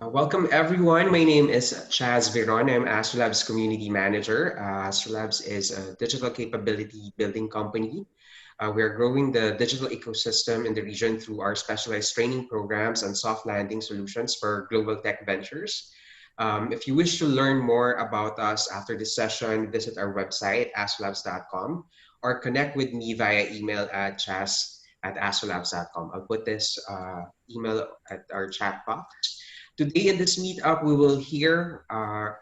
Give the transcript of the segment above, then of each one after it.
Welcome everyone. My name is Chaz Viron. I'm AstroLabs Community Manager. AstroLabs is a digital capability building company. We are growing the digital ecosystem in the region through our specialized training programs and soft landing solutions for global tech ventures. If you wish to learn more about us after this session, visit our website, astrolabs.com, or connect with me via email at chaz@astrolabs.com. I'll put this email at our chat box. Today in this meetup, we will hear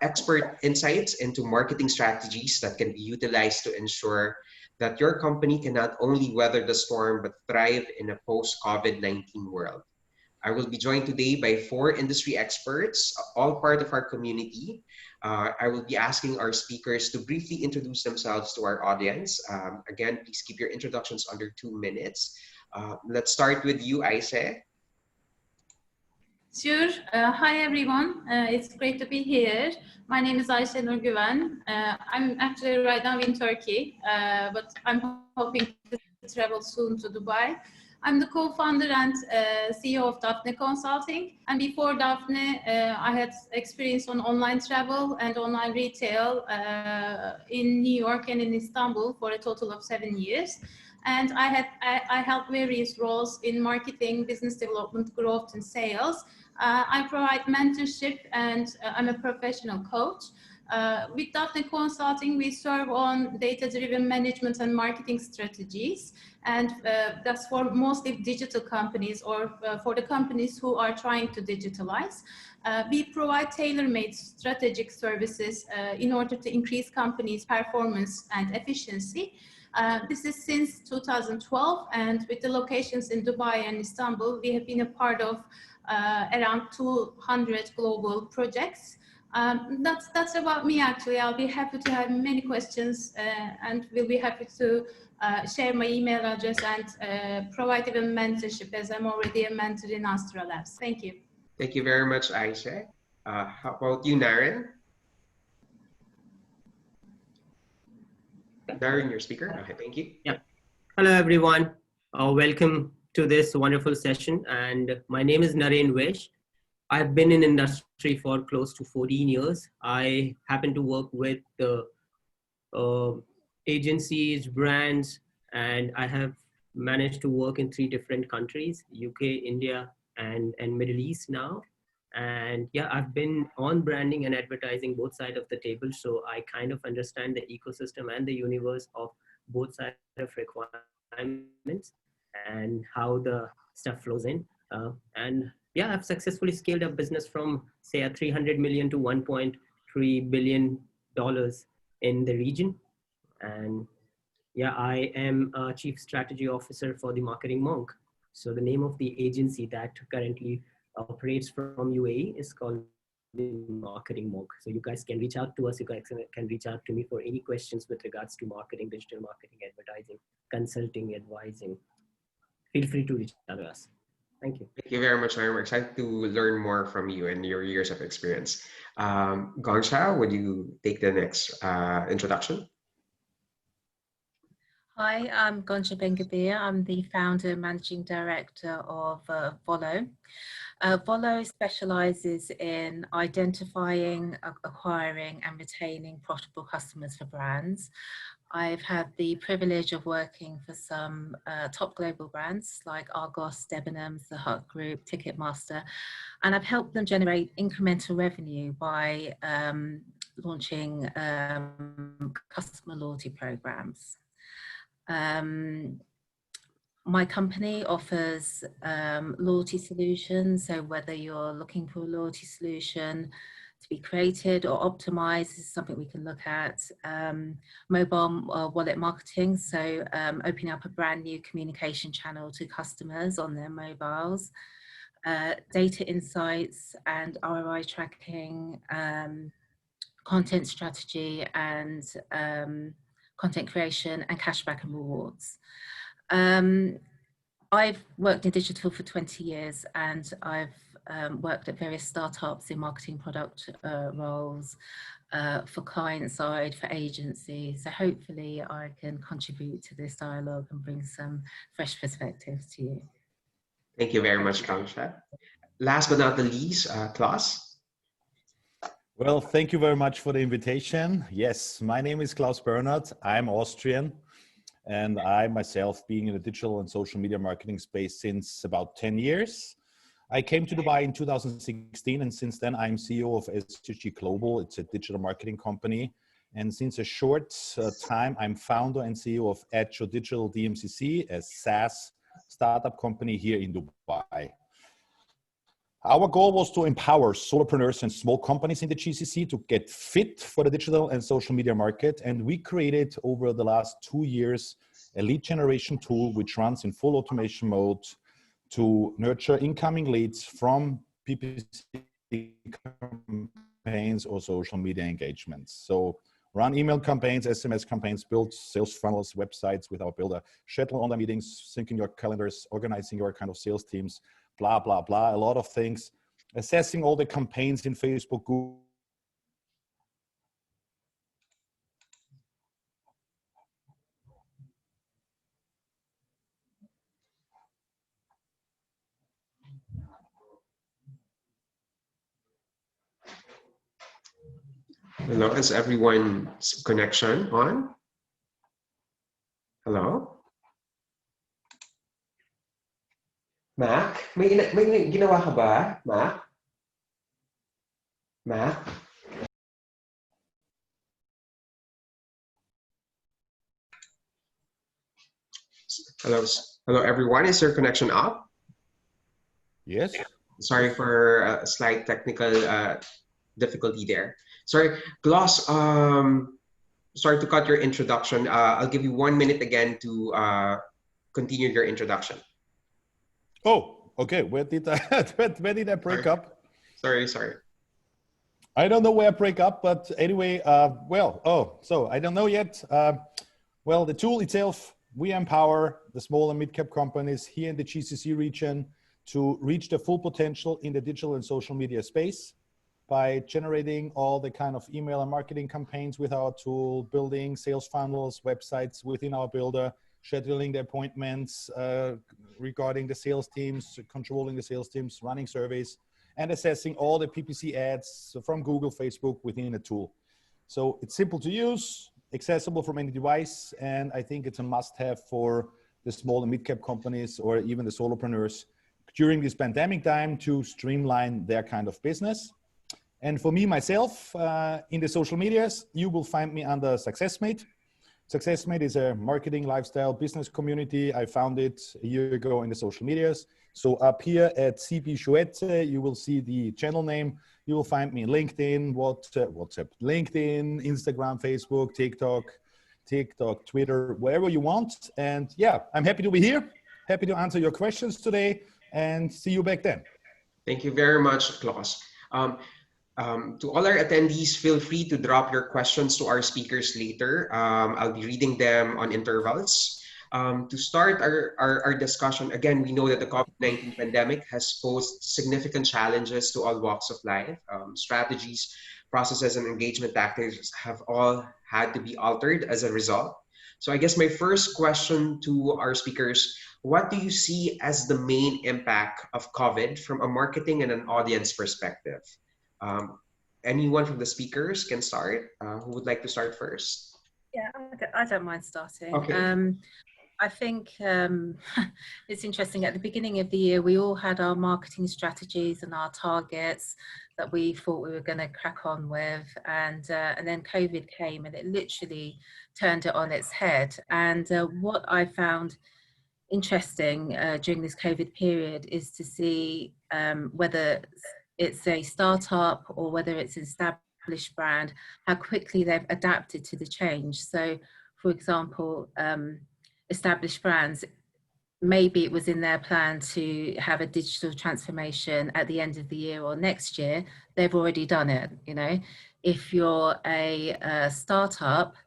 expert insights into marketing strategies that can be utilized to ensure that your company can not only weather the storm, but thrive in a post-COVID-19 world. I will be joined today by 4 industry experts, all part of our community. I will be asking our speakers to briefly introduce themselves to our audience. Again, please keep your introductions under 2 minutes. Let's start with you, Aise. Sure. Hi, everyone. It's great to be here. My name is Ayşe Nur Güven. I'm actually right now in Turkey, but I'm hoping to travel soon to Dubai. I'm the co-founder and CEO of Daphne Consulting. And before Daphne, I had experience on online travel and online retail in New York and in Istanbul for a total of 7 years. And I held various roles in marketing, business development, growth, and sales. I provide mentorship, and I'm a professional coach. With Daphne Consulting, we serve on data-driven management and marketing strategies, and that's for mostly digital companies or for the companies who are trying to digitalize. We provide tailor-made strategic services in order to increase companies' performance and efficiency. This is since 2012, and with the locations in Dubai and Istanbul, we have been a part of around 200 global projects. That's about me, actually. I'll be happy to have many questions and will be happy to share my email address and provide even mentorship, as I'm already a mentor in AstroLabs. Thank you. Thank you very much, Aisha. How about you, Naren? Naren, your speaker. Okay, thank you. Yeah. Hello, everyone. Welcome to this wonderful session. And my name is Naren Vish. I've been in industry for close to 14 years. I happen to work with agencies, brands, and I have managed to work in 3 different countries, UK, India, and Middle East now. And yeah, I've been on branding and advertising both sides of the table. So I kind of understand the ecosystem and the universe of both sides of requirements and how the stuff flows in. And yeah, I've successfully scaled up business from say a 300 million to 1.3 billion dollars in the region. And yeah, I am a chief strategy officer for the Marketing Monk. So the name of the agency that currently operates from UAE is called the Marketing Monk. So you guys can reach out to us. You guys can reach out to me for any questions with regards to marketing, digital marketing, advertising, consulting, advising. Feel free to reach out to us. Thank you. Thank you very much. I'm excited to learn more from you and your years of experience. Gongsha, would you take the next introduction? Hi, I'm Goncha Bengabir. I'm the founder and managing director of Volo. Volo specializes in identifying, acquiring and retaining profitable customers for brands. I've had the privilege of working for some top global brands like Argos, Debenhams, The Hut Group, Ticketmaster, and I've helped them generate incremental revenue by launching customer loyalty programs. My company offers loyalty solutions. So whether you're looking for a loyalty solution to be created or optimized is something we can look at. Mobile wallet marketing. So opening up a brand new communication channel to customers on their mobiles. Data insights and ROI tracking, content strategy and content creation and cashback and rewards. I've worked in digital for 20 years and I've worked at various startups in marketing product roles for client side, for agencies. So hopefully I can contribute to this dialogue and bring some fresh perspectives to you. Thank you very much, Kangsha. last but not the least, Klaus. Well, thank you very much for the invitation. Yes, my name is Klaus Bernhard. I'm Austrian, and I myself being in the digital and social media marketing space since about 10 years. I came to Dubai in 2016, and since then I'm CEO of SGG Global. It's a digital marketing company. And since a short time, I'm founder and CEO of Agile Digital DMCC, a SaaS startup company here in Dubai. Our goal was to empower solopreneurs and small companies in the GCC to get fit for the digital and social media market. And we created over the last 2 years a lead generation tool which runs in full automation mode to nurture incoming leads from PPC campaigns or social media engagements. So run email campaigns, SMS campaigns, build sales funnels, websites with our builder, schedule online meetings, syncing your calendars, organizing your kind of sales teams, blah, blah, blah, a lot of things, assessing all the campaigns in Facebook, Google. Hello, is everyone's connection on? Hello? Mac? May ginawa ka ba, Mac? Mac? Hello, hello everyone. Is your connection up? Yes. Sorry for a slight technical difficulty there. Sorry, Gloss. Sorry to cut your introduction. I'll give you 1 minute again to continue your introduction. Oh, okay. Where did I break up? Sorry. I don't know where I break up, but anyway, so I don't know yet. Well, the tool itself, we empower the small and mid-cap companies here in the GCC region to reach their full potential in the digital and social media space by generating all the kind of email and marketing campaigns with our tool, building sales funnels, websites within our builder, scheduling the appointments regarding the sales teams, controlling the sales teams, running surveys, and assessing all the PPC ads from Google, Facebook within the tool. So it's simple to use, accessible from any device, and I think it's a must-have for the small and mid-cap companies or even the solopreneurs during this pandemic time to streamline their kind of business. And for me, myself, in the social medias, you will find me under SuccessMate. SuccessMate is a marketing, lifestyle, business community. I founded a year ago in the social medias. So up here at CB Chouette, you will see the channel name. You will find me in LinkedIn, WhatsApp, LinkedIn, Instagram, Facebook, TikTok, Twitter, wherever you want. And yeah, I'm happy to be here. Happy to answer your questions today and see you back then. Thank you very much, Klaus. To all our attendees, feel free to drop your questions to our speakers later. I'll be reading them on intervals. To start our discussion, again, we know that the COVID-19 pandemic has posed significant challenges to all walks of life. Strategies, processes, and engagement tactics have all had to be altered as a result. So I guess my first question to our speakers, what do you see as the main impact of COVID from a marketing and an audience perspective? Anyone from the speakers can start. Who would like to start first? Yeah, I don't mind starting. Okay. I think it's interesting. At the beginning of the year, we all had our marketing strategies and our targets that we thought we were going to crack on with, and then COVID came and it literally turned it on its head. And what I found interesting during this COVID period is to see whether it's a startup or whether it's an established brand, how quickly they've adapted to the change. So, for example, established brands, maybe it was in their plan to have a digital transformation at the end of the year or next year. They've already done it. You know, if you're a startup,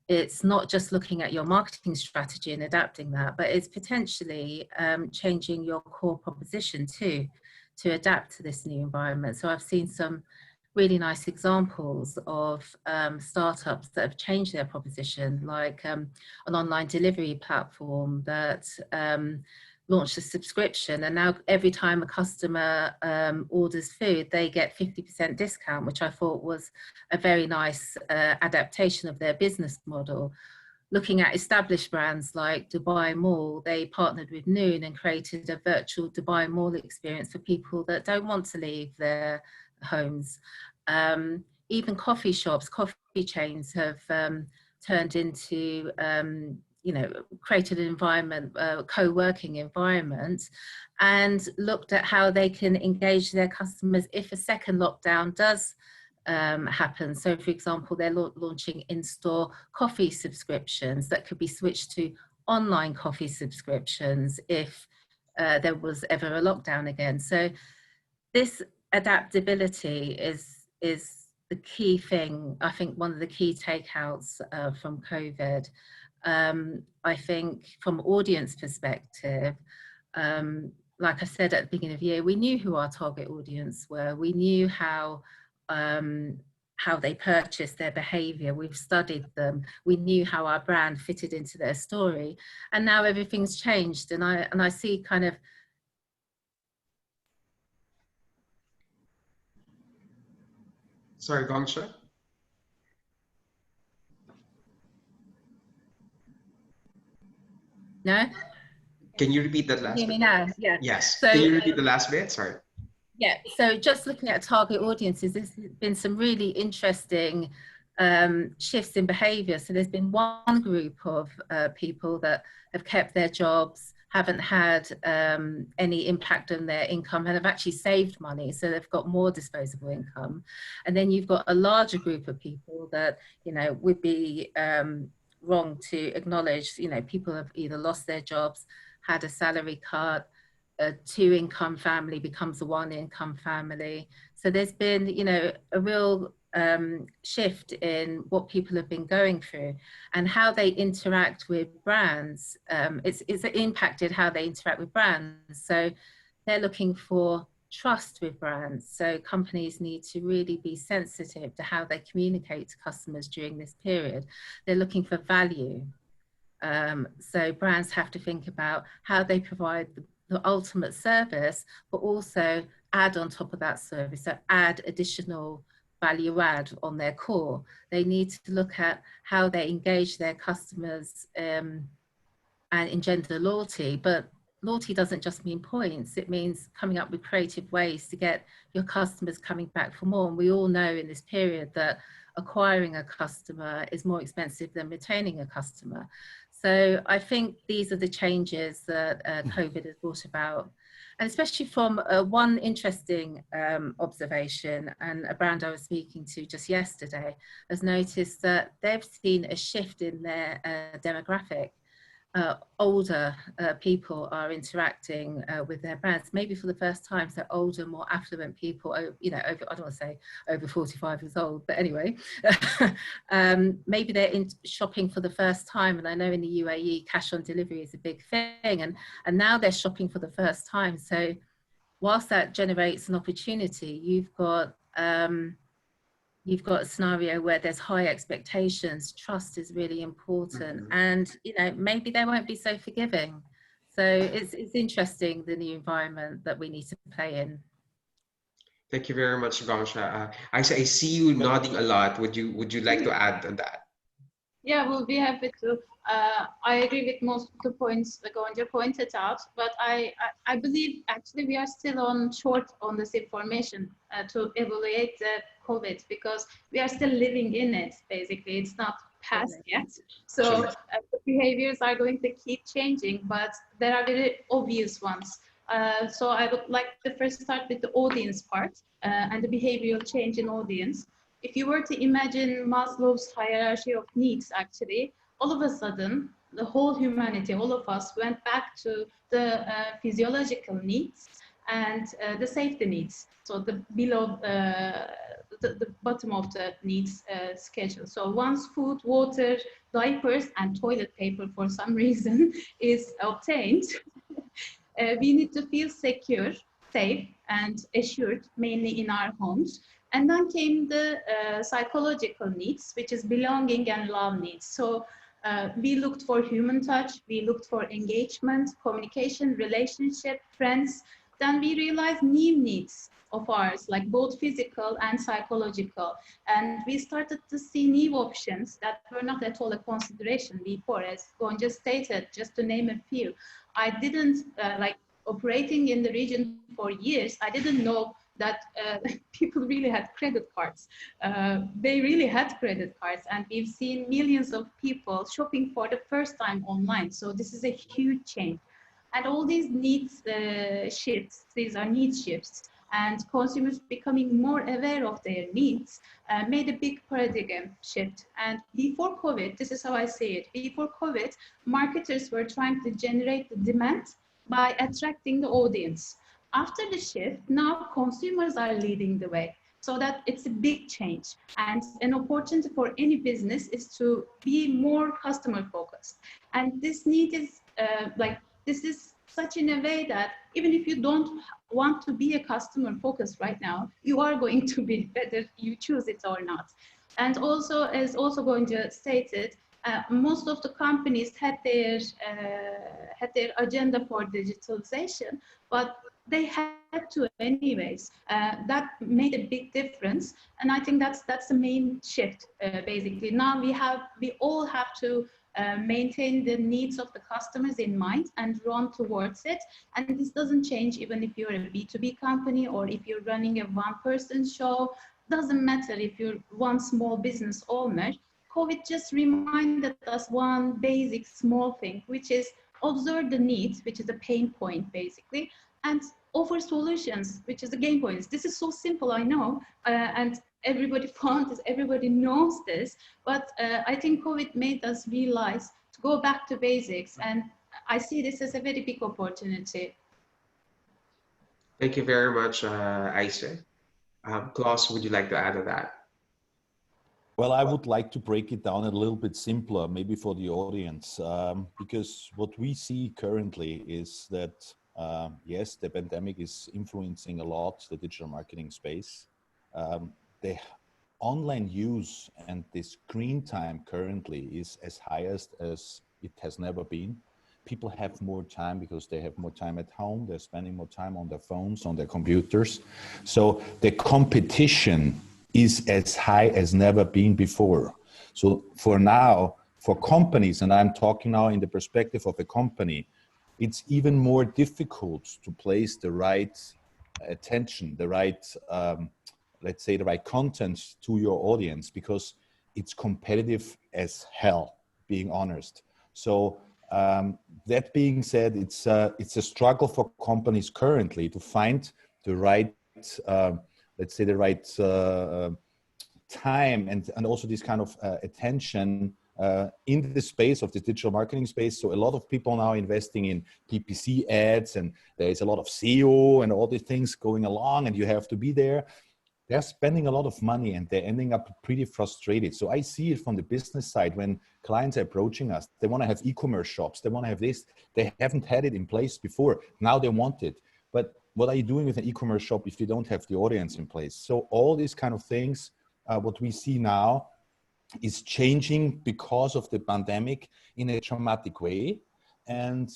it's not just looking at your marketing strategy and adapting that, but it's potentially changing your core proposition too, to adapt to this new environment. So I've seen some really nice examples of startups that have changed their proposition, like an online delivery platform that launched a subscription, and now every time a customer orders food, they get 50% discount, which I thought was a very nice adaptation of their business model. Looking at established brands like Dubai Mall, they partnered with Noon and created a virtual Dubai Mall experience for people that don't want to leave their homes. Even coffee shops, coffee chains have turned into, you know, created an environment, co-working environment, and looked at how they can engage their customers if a second lockdown does happen. So for example, they're launching in-store coffee subscriptions that could be switched to online coffee subscriptions if there was ever a lockdown again. So this adaptability is the key thing. I think one of the key takeouts from COVID. I think from audience perspective, like I said at the beginning of the year, we knew who our target audience were. We knew how they purchased, their behavior. We've studied them. We knew how our brand fitted into their story, and now everything's changed. And I see kind of. Sorry, Gongsha? No? Can you repeat that last Hear me bit? now? Yeah. Yes. So, Can you repeat the last bit? Sorry. Yeah, so just looking at target audiences, there's been some really interesting shifts in behavior. So there's been one group of people that have kept their jobs, haven't had any impact on their income, and have actually saved money, so they've got more disposable income. And then you've got a larger group of people that, you know, would be wrong to acknowledge, you know, people have either lost their jobs, had a salary cut, a two-income family becomes a one-income family. So there's been, you know, a real shift in what people have been going through and how they interact with brands. It's impacted how they interact with brands. So they're looking for trust with brands. So companies need to really be sensitive to how they communicate to customers during this period. They're looking for value. So brands have to think about how they provide the ultimate service, but also add on top of that service, so add additional value add on their core. They need to look at how they engage their customers and engender loyalty, but loyalty doesn't just mean points, it means coming up with creative ways to get your customers coming back for more. And we all know in this period that acquiring a customer is more expensive than retaining a customer. So I think these are the changes that COVID has brought about. And especially from one interesting observation, and a brand I was speaking to just yesterday has noticed that they've seen a shift in their demographic. Older people are interacting with their brands, maybe for the first time. So older, more affluent people, you know, over, I don't want to say over 45 years old, but anyway, maybe they're shopping for the first time. And I know in the UAE, cash on delivery is a big thing, and now they're shopping for the first time. So whilst that generates an opportunity, you've got a scenario where there's high expectations, trust is really important, and, you know, maybe they won't be so forgiving. So it's interesting, the new environment that we need to play in. Thank you very much, Gongsha. I see you nodding a lot. Would you like to add on that? Yeah, we'll be happy to. I agree with most of the points that Gonja pointed out, but I believe actually we are still short on this information to evaluate the COVID, because we are still living in it. Basically, it's not past yet. So the behaviors are going to keep changing, but there are very obvious ones. So I would like to first start with the audience part and the behavioral change in audience. If you were to imagine Maslow's hierarchy of needs, actually, all of a sudden, the whole humanity, all of us, went back to the physiological needs and the safety needs. So the below, the bottom of the needs schedule. So once food, water, diapers, and toilet paper, for some reason, is obtained, we need to feel secure, safe, and assured, mainly in our homes. And then came the psychological needs, which is belonging and love needs. So We looked for human touch, we looked for engagement, communication, relationship, friends. Then we realized new needs of ours, like both physical and psychological. And we started to see new options that were not at all a consideration before, as Gonja stated, just to name a few. I didn't, like operating in the region for years, I didn't know that people really had credit cards. They really had credit cards, and we've seen millions of people shopping for the first time online. So this is a huge change. And all these needs shifts, these are need shifts, and consumers becoming more aware of their needs made a big paradigm shift. And before COVID, this is how I see it, before COVID, marketers were trying to generate the demand by attracting the audience. After the shift, now consumers are leading the way. So that it's a big change. And an opportunity for any business is to be more customer focused. And this need is this is such in a way that even if you don't want to be a customer focused right now, you are going to be, whether you choose it or not. And also, as also going to state it, most of the companies had their agenda for digitalization, but they had to anyways. That made a big difference, and I think that's the main shift. Basically, now we all have to maintain the needs of the customers in mind and run towards it. And this doesn't change even if you're a B2B company or if you're running a one-person show. Doesn't matter if you're one small business owner. COVID just reminded us one basic small thing, which is observe the needs, which is a pain point basically, and offer solutions, which is the gain points. This is so simple, I know, and everybody found this, everybody knows this, but I think COVID made us realize to go back to basics, and I see this as a very big opportunity. Thank you very much, Aisha. Klaus, would you like to add to that? Well, I would like to break it down a little bit simpler, maybe for the audience, because what we see currently is that, yes, the pandemic is influencing a lot the digital marketing space. The online use and the screen time currently is as highest as it has never been. People have more time because they have more time at home. They're spending more time on their phones, on their computers. So the competition is as high as never been before. So for now, for companies, and I'm talking now in the perspective of a company, it's even more difficult to place the right attention, the right, let's say the right content to your audience, because it's competitive as hell, being honest. So that being said, it's a struggle for companies currently to find the right, let's say the right time and also this kind of attention in the space of the digital marketing space. So a lot of people now investing in PPC ads, and there is a lot of SEO and all these things going along, and you have to be there. They're spending a lot of money and they're ending up pretty frustrated. So I see it from the business side when clients are approaching us. They want to have e-commerce shops. They want to have this. They haven't had it in place before. Now they want it. But what are you doing with an e-commerce shop if you don't have the audience in place? So all these kind of things, what we see now is changing because of the pandemic in a dramatic way. And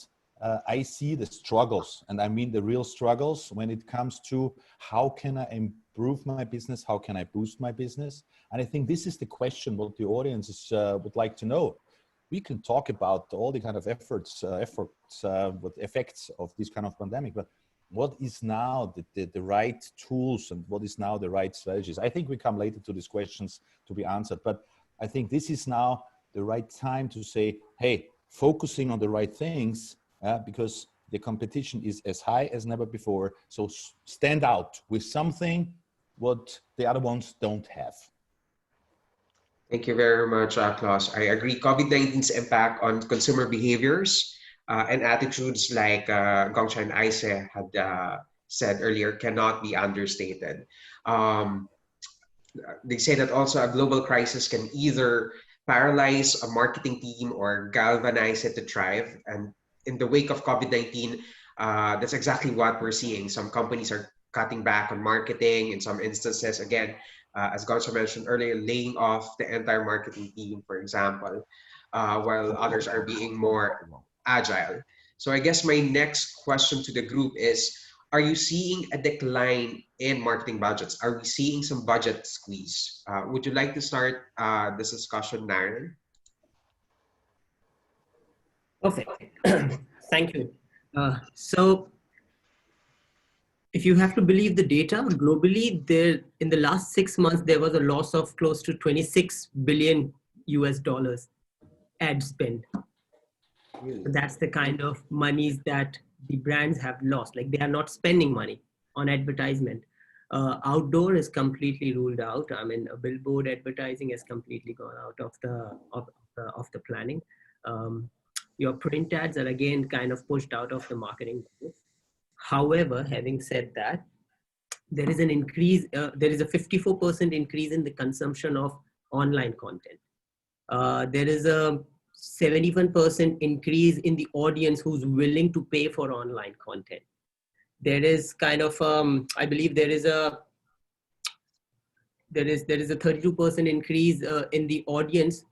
I see the struggles, and I mean the real struggles when it comes to how can I improve my business? How can I boost my business? And I think this is the question what the audience would like to know. We can talk about all the kind of efforts, what effects of this kind of pandemic, but what is now the right tools and what is now the right strategies? I think we come later to these questions to be answered, but I think this is now the right time to say, hey, focusing on the right things, because the competition is as high as never before. So stand out with something what the other ones don't have. Thank you very much, Klaus. I agree. COVID-19's impact on consumer behaviors and attitudes, like Gongsha and Aise had said earlier, cannot be understated. They say that also a global crisis can either paralyze a marketing team or galvanize it to thrive. And in the wake of COVID-19, that's exactly what we're seeing. Some companies are cutting back on marketing. In some instances, again, as Gongsha mentioned earlier, laying off the entire marketing team, for example. while others are being more agile. So I guess my next question to the group is, are you seeing a decline in marketing budgets? Are we seeing some budget squeeze? Would you like to start this discussion, Naren? Perfect. Thank you. So if you have to believe the data globally, there in the last 6 months, there was a loss of close to 26 billion US dollars ad spend. That's the kind of monies that the brands have lost. Like, they are not spending money on advertisement. Outdoor is completely ruled out. I mean, a billboard advertising has completely gone out of the planning. Your print ads are again kind of pushed out of the marketing budget. However, having said that, there is an increase. There is a 54% increase in the consumption of online content. There is a 71% increase in the audience who's willing to pay for online content. There is kind of, I believe there is a 32% increase in the audience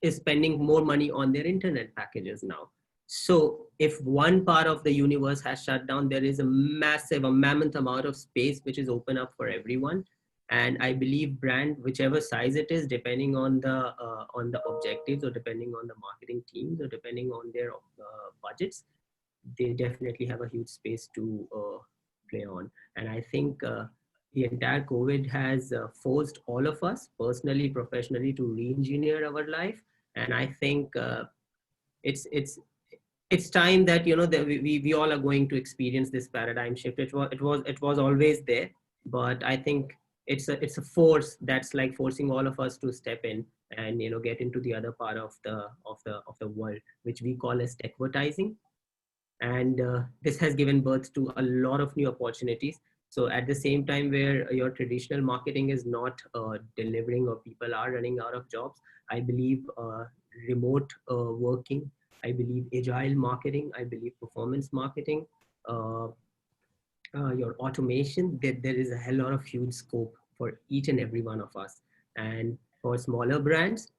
is spending more money on their internet packages now. So if one part of the universe has shut down, there is a mammoth amount of space which is open up for everyone. And I believe brand, whichever size it is, depending on the objectives, or depending on the marketing teams, or depending on their budgets, they definitely have a huge space to play on. And I think the entire COVID has forced all of us, personally, professionally, to re-engineer our life. And I think it's time that, you know, that we all are going to experience this paradigm shift. It was always there, but I think it's a force that's like forcing all of us to step in and, you know, get into the other part of the world, which we call as techvertising. And this has given birth to a lot of new opportunities. So at the same time where your traditional marketing is not delivering, or people are running out of jobs, I believe remote working, I believe agile marketing, I believe performance marketing, your automation, there is a hell lot of huge scope for each and every one of us. And for smaller brands,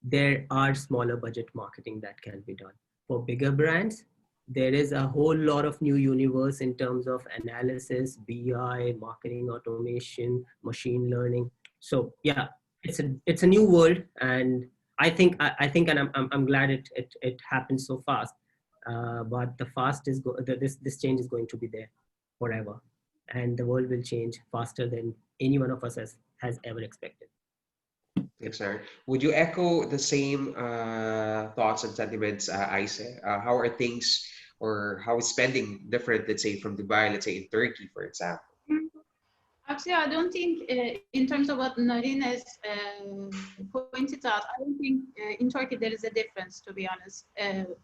there are smaller budget marketing that can be done. For bigger brands, there is a whole lot of new universe in terms of analysis, BI, marketing automation, machine learning. So yeah, it's a new world, and I think, and I'm glad it happened so fast. But this change is going to be there forever, and the world will change faster than any one of us has ever expected. Thanks, Aaron. Would you echo the same thoughts and sentiments, Aise? How are things, or how is spending different, let's say, from Dubai, let's say in Turkey, for example? Actually, I don't think, in terms of what Noreen has pointed out, I don't think in Turkey there is a difference, to be honest.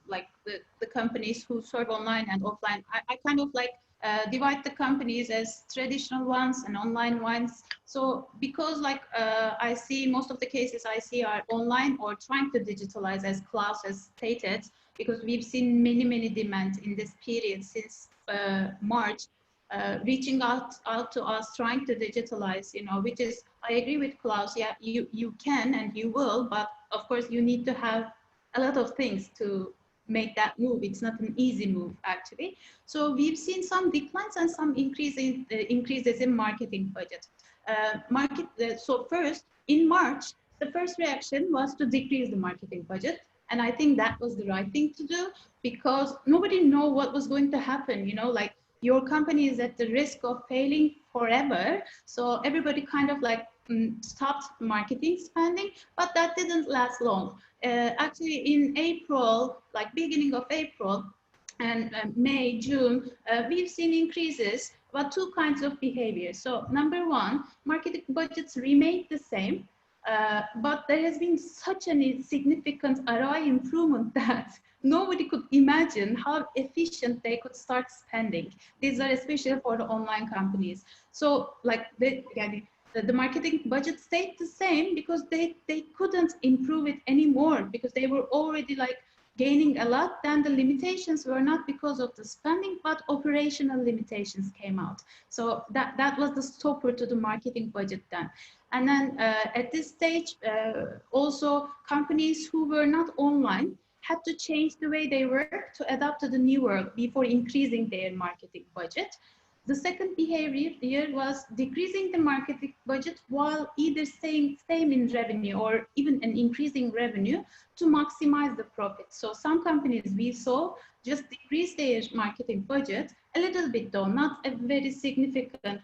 Like the companies who serve online and offline, I kind of like divide the companies as traditional ones and online ones. So because like I see most of the cases I see are online or trying to digitalize, as Klaus has stated, because we've seen many demand in this period since March. Reaching out to us, trying to digitalize, you know, which is, I agree with Klaus, yeah, you can and you will, but of course you need to have a lot of things to make that move. It's not an easy move, actually. So we've seen some declines and some increases in marketing budget. So first, in March, the first reaction was to decrease the marketing budget. And I think that was the right thing to do, because nobody knew what was going to happen, you know, like, your company is at the risk of failing forever. So everybody kind of like stopped marketing spending, but that didn't last long. Actually, in April, like beginning of April and May, June, we've seen increases, but two kinds of behavior. So number one, marketing budgets remained the same, but there has been such a significant ROI improvement that nobody could imagine how efficient they could start spending. These are especially for the online companies. So like the marketing budget stayed the same because they couldn't improve it anymore, because they were already like gaining a lot. Then the limitations were not because of the spending, but operational limitations came out. So that was the stopper to the marketing budget then. And then at this stage, also companies who were not online had to change the way they work to adapt to the new world before increasing their marketing budget. The second behavior here was decreasing the marketing budget while either staying same in revenue or even an increasing revenue to maximize the profit. So some companies we saw just decrease their marketing budget a little bit, though not a very significant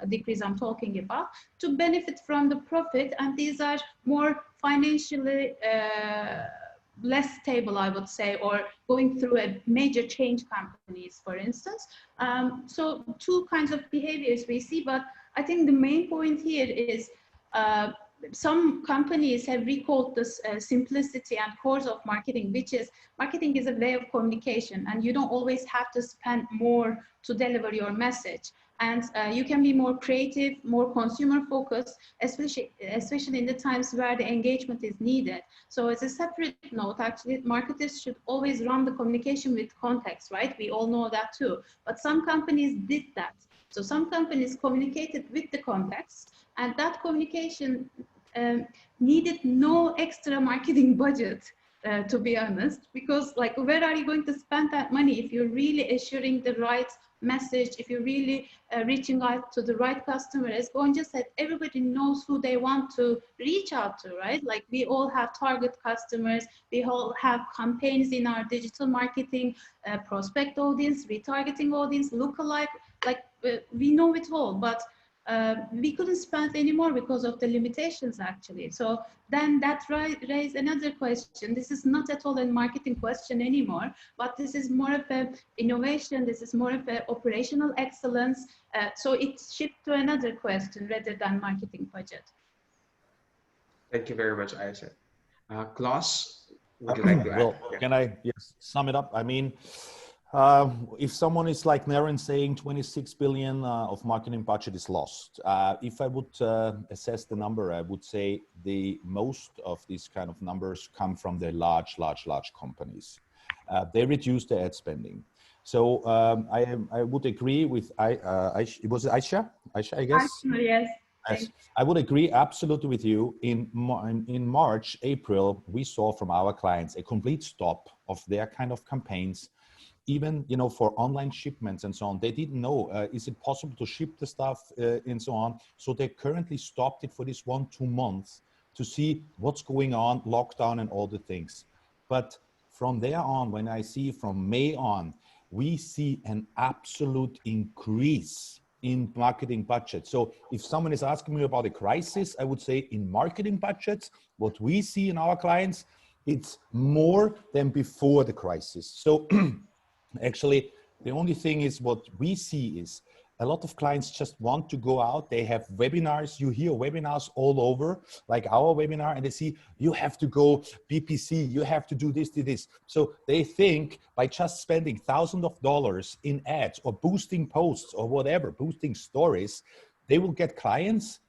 decrease I'm talking about, to benefit from the profit. And these are more financially less stable, I would say, or going through a major change companies, for instance. So two kinds of behaviors we see, but I think the main point here is some companies have recalled this simplicity and cores of marketing, which is marketing is a way of communication, and you don't always have to spend more to deliver your message. And you can be more creative, more consumer focused, especially in the times where the engagement is needed. So as a separate note, actually, marketers should always run the communication with context, right? We all know that too. But some companies did that. So some companies communicated with the context, and that communication needed no extra marketing budget. To be honest, because like, where are you going to spend that money if you're really assuring the right message, if you're really reaching out to the right customers? Gonja just said everybody knows who they want to reach out to, right? Like, we all have target customers, we all have campaigns in our digital marketing, prospect audience, retargeting audience, lookalike, like we know it all, but we couldn't spend anymore because of the limitations, actually. So then that raised another question. This is not at all a marketing question anymore, but this is more of an innovation. This is more of an operational excellence. So it shifts to another question rather than marketing budget. Thank you very much, Aisha. Klaus, would you like to add? Well, can I sum it up? I mean, if someone is like Naren saying 26 billion of marketing budget is lost, if I would assess the number, I would say the most of these kind of numbers come from the large companies. They reduce their ad spending. So I would agree with was it Aisha? Aisha, I guess. Yes. Yes, I would agree absolutely with you. In March, April, we saw from our clients a complete stop of their kind of campaigns. Even, you know, for online shipments and so on, they didn't know, is it possible to ship the stuff and so on. So they currently stopped it for this 1-2 months to see what's going on, lockdown and all the things. But from there on, when I see from May on, we see an absolute increase in marketing budget. So if someone is asking me about a crisis, I would say in marketing budgets, what we see in our clients, it's more than before the crisis. So actually, the only thing is what we see is a lot of clients just want to go out. They have webinars. You hear webinars all over, like our webinar, and they see you have to go PPC, you have to do this, do this. So they think by just spending thousands of dollars in ads or boosting posts or whatever, boosting stories, they will get clients.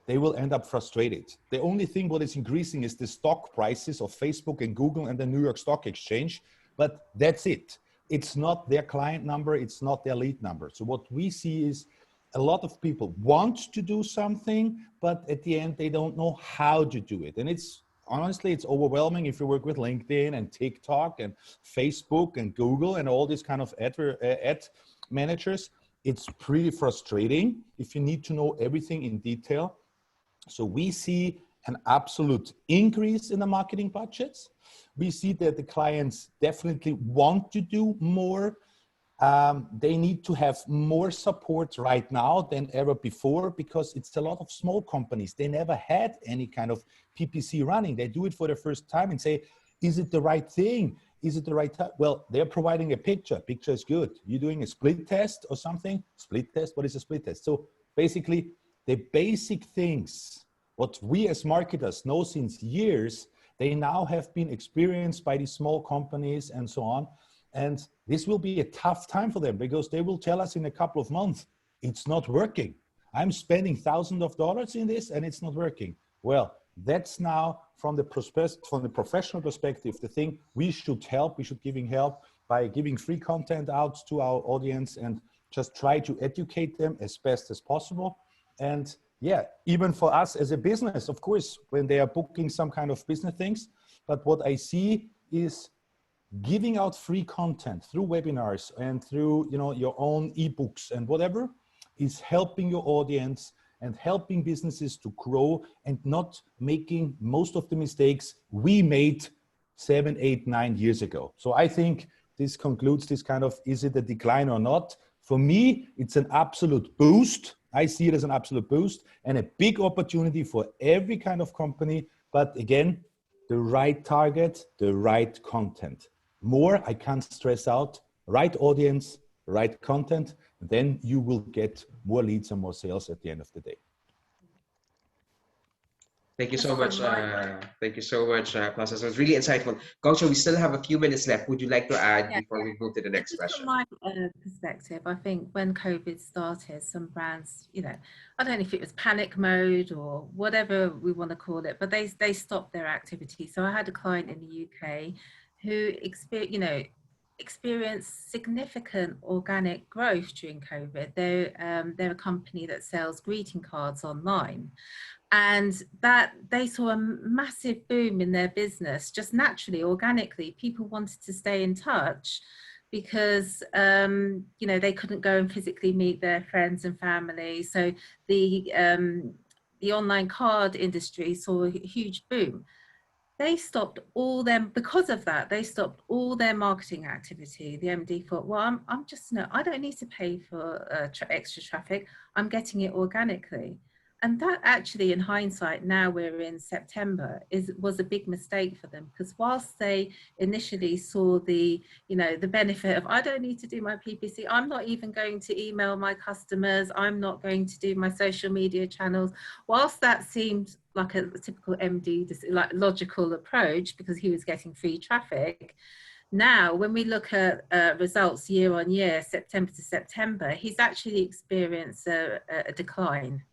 They will end up frustrated. The only thing what is increasing is the stock prices of Facebook and Google and the New York Stock Exchange, but that's it. It's not their client number, it's not their lead number. So what we see is a lot of people want to do something, but at the end, they don't know how to do it. And it's honestly, it's overwhelming if you work with LinkedIn and TikTok and Facebook and Google and all these kind of ad managers. It's pretty frustrating if you need to know everything in detail. So we see an absolute increase in the marketing budgets. We see that the clients definitely want to do more. They need to have more support right now than ever before because it's a lot of small companies. They never had any kind of PPC running. They do it for the first time and say, is it the right thing? Is it the right time? Well, they're providing a picture. Picture is good. You're doing a split test or something? Split test? What is a split test? So basically, the basic things, what we as marketers know since years, they now have been experienced by these small companies and so on. And this will be a tough time for them because they will tell us in a couple of months, it's not working. I'm spending thousands of dollars in this and it's not working. Well, that's now from the professional perspective, the thing we should help. We should giving help by giving free content out to our audience and just try to educate them as best as possible. And yeah, even for us as a business, of course, when they are booking some kind of business things. But what I see is giving out free content through webinars and through, you know, your own ebooks and whatever is helping your audience and helping businesses to grow and not making most of the mistakes we made 7, 8, 9 years ago. So I think this concludes this kind of, is it a decline or not? For me, it's an absolute boost. I see it as an absolute boost and a big opportunity for every kind of company. But again, the right target, the right content. More, I can't stress out, right audience, right content, then you will get more leads and more sales at the end of the day. Thank you so much. Thank you so much, Klaus. It was really insightful. Gongcha, we still have a few minutes left. Would you like to add before we move to the next Just question? from my perspective, I think when COVID started, some brands, you know, I don't know if it was panic mode or whatever we want to call it, but they stopped their activity. So I had a client in the UK who experienced significant organic growth during COVID. They're a company that sells greeting cards online. And that they saw a massive boom in their business, just naturally, organically. People wanted to stay in touch because, you know, they couldn't go and physically meet their friends and family. So the online card industry saw a huge boom. They stopped all them because of that. They stopped all their marketing activity. The MD thought, well, I'm just, no, I don't need to pay for extra traffic. I'm getting it organically. And that actually, in hindsight, now we're in September, was a big mistake for them, because whilst they initially saw the, you know, the benefit of, I don't need to do my PPC, I'm not even going to email my customers, I'm not going to do my social media channels. Whilst that seemed like a typical MD, like logical approach, because he was getting free traffic, now, when we look at results year on year, September to September, he's actually experienced a decline.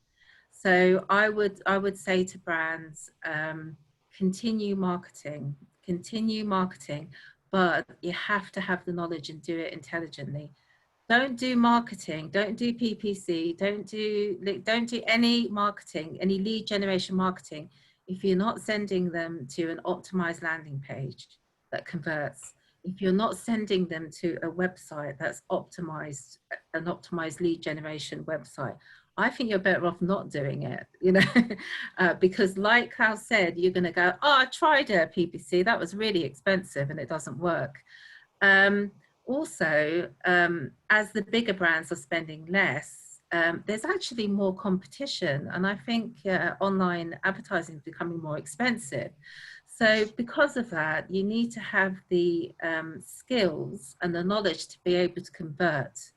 So I would say to brands, continue marketing, but you have to have the knowledge and do it intelligently. Don't do marketing, don't do PPC, don't do any marketing, any lead generation marketing, if you're not sending them to an optimized landing page that converts. If you're not sending them to a website that's optimized, an optimized lead generation website, I think you're better off not doing it, you know, because like Klaus said, you're going to go, oh, I tried a PPC, that was really expensive and it doesn't work. Also, as the bigger brands are spending less, there's actually more competition. And I think online advertising is becoming more expensive. So because of that, you need to have the skills and the knowledge to be able to convert.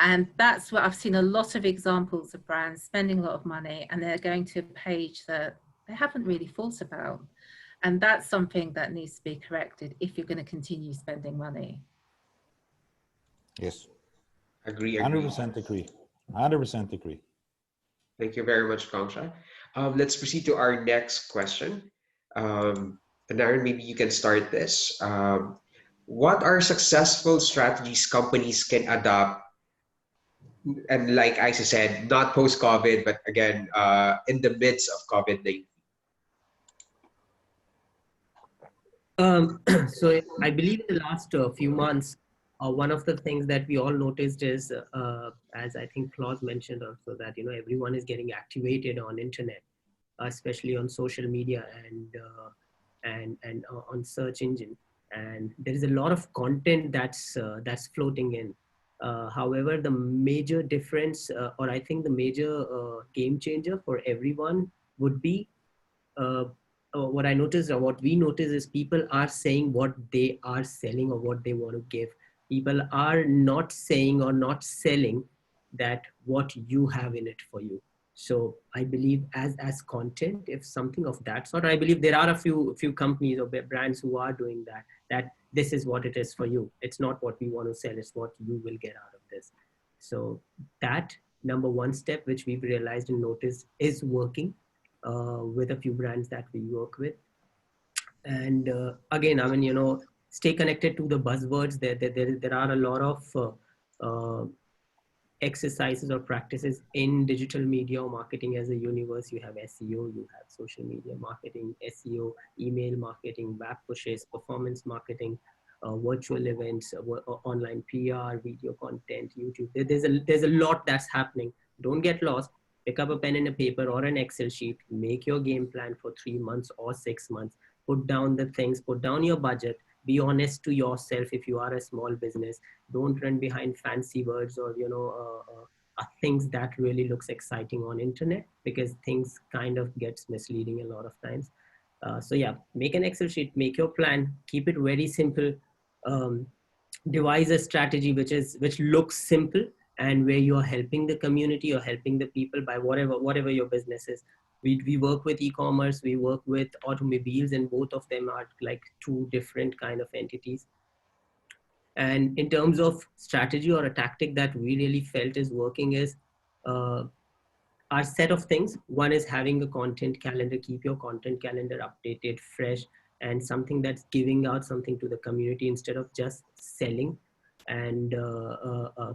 And that's what I've seen a lot of examples of brands spending a lot of money and they're going to a page that they haven't really thought about. And that's something that needs to be corrected if you're going to continue spending money. Yes. Agree. 100% agree. 100% agree. Thank you very much, Gongcha. Let's proceed to our next question. And Aaron, maybe you can start this. What are successful strategies companies can adopt? And like Isa said, not post-COVID, but again, in the midst of COVID-19. So I believe in the last few months, one of the things that we all noticed is, as I think Klaus mentioned also, that, you know, everyone is getting activated on internet, especially on social media and on search engine. And there is a lot of content that's floating in. However, the major difference, or I think the major game changer for everyone would be what I noticed, or what we notice, is people are saying what they are selling or what they want to give. People are not saying or not selling that what you have in it for you. So I believe as content, if something of that sort, I believe there are a few companies or brands who are doing that this is what it is for you. It's not what we want to sell, it's what you will get out of this. So that number one step, which we've realized and noticed, is working with a few brands that we work with. And again, I mean, you know, stay connected to the buzzwords. There are a lot of exercises or practices in digital media or marketing as a universe. You have SEO, you have social media marketing, SEO, email marketing, web pushes, performance marketing, virtual events, online PR, video content, YouTube. There's a lot that's happening. Don't get lost. Pick up a pen and a paper or an Excel sheet, make your game plan for 3 months or 6 months, put down the things, put down your budget, be honest to yourself. If you are a small business, don't run behind fancy words or, things that really looks exciting on internet, because things kind of gets misleading a lot of times. So yeah, make an Excel sheet, make your plan, keep it very simple. Um, Devise a strategy which looks simple, and where you are helping the community or helping the people by whatever your business is. We work with e-commerce, we work with automobiles, and both of them are like two different kind of entities. And in terms of strategy or a tactic that we really felt is working is our set of things. One is having a content calendar, keep your content calendar updated, fresh, and something that's giving out something to the community instead of just selling and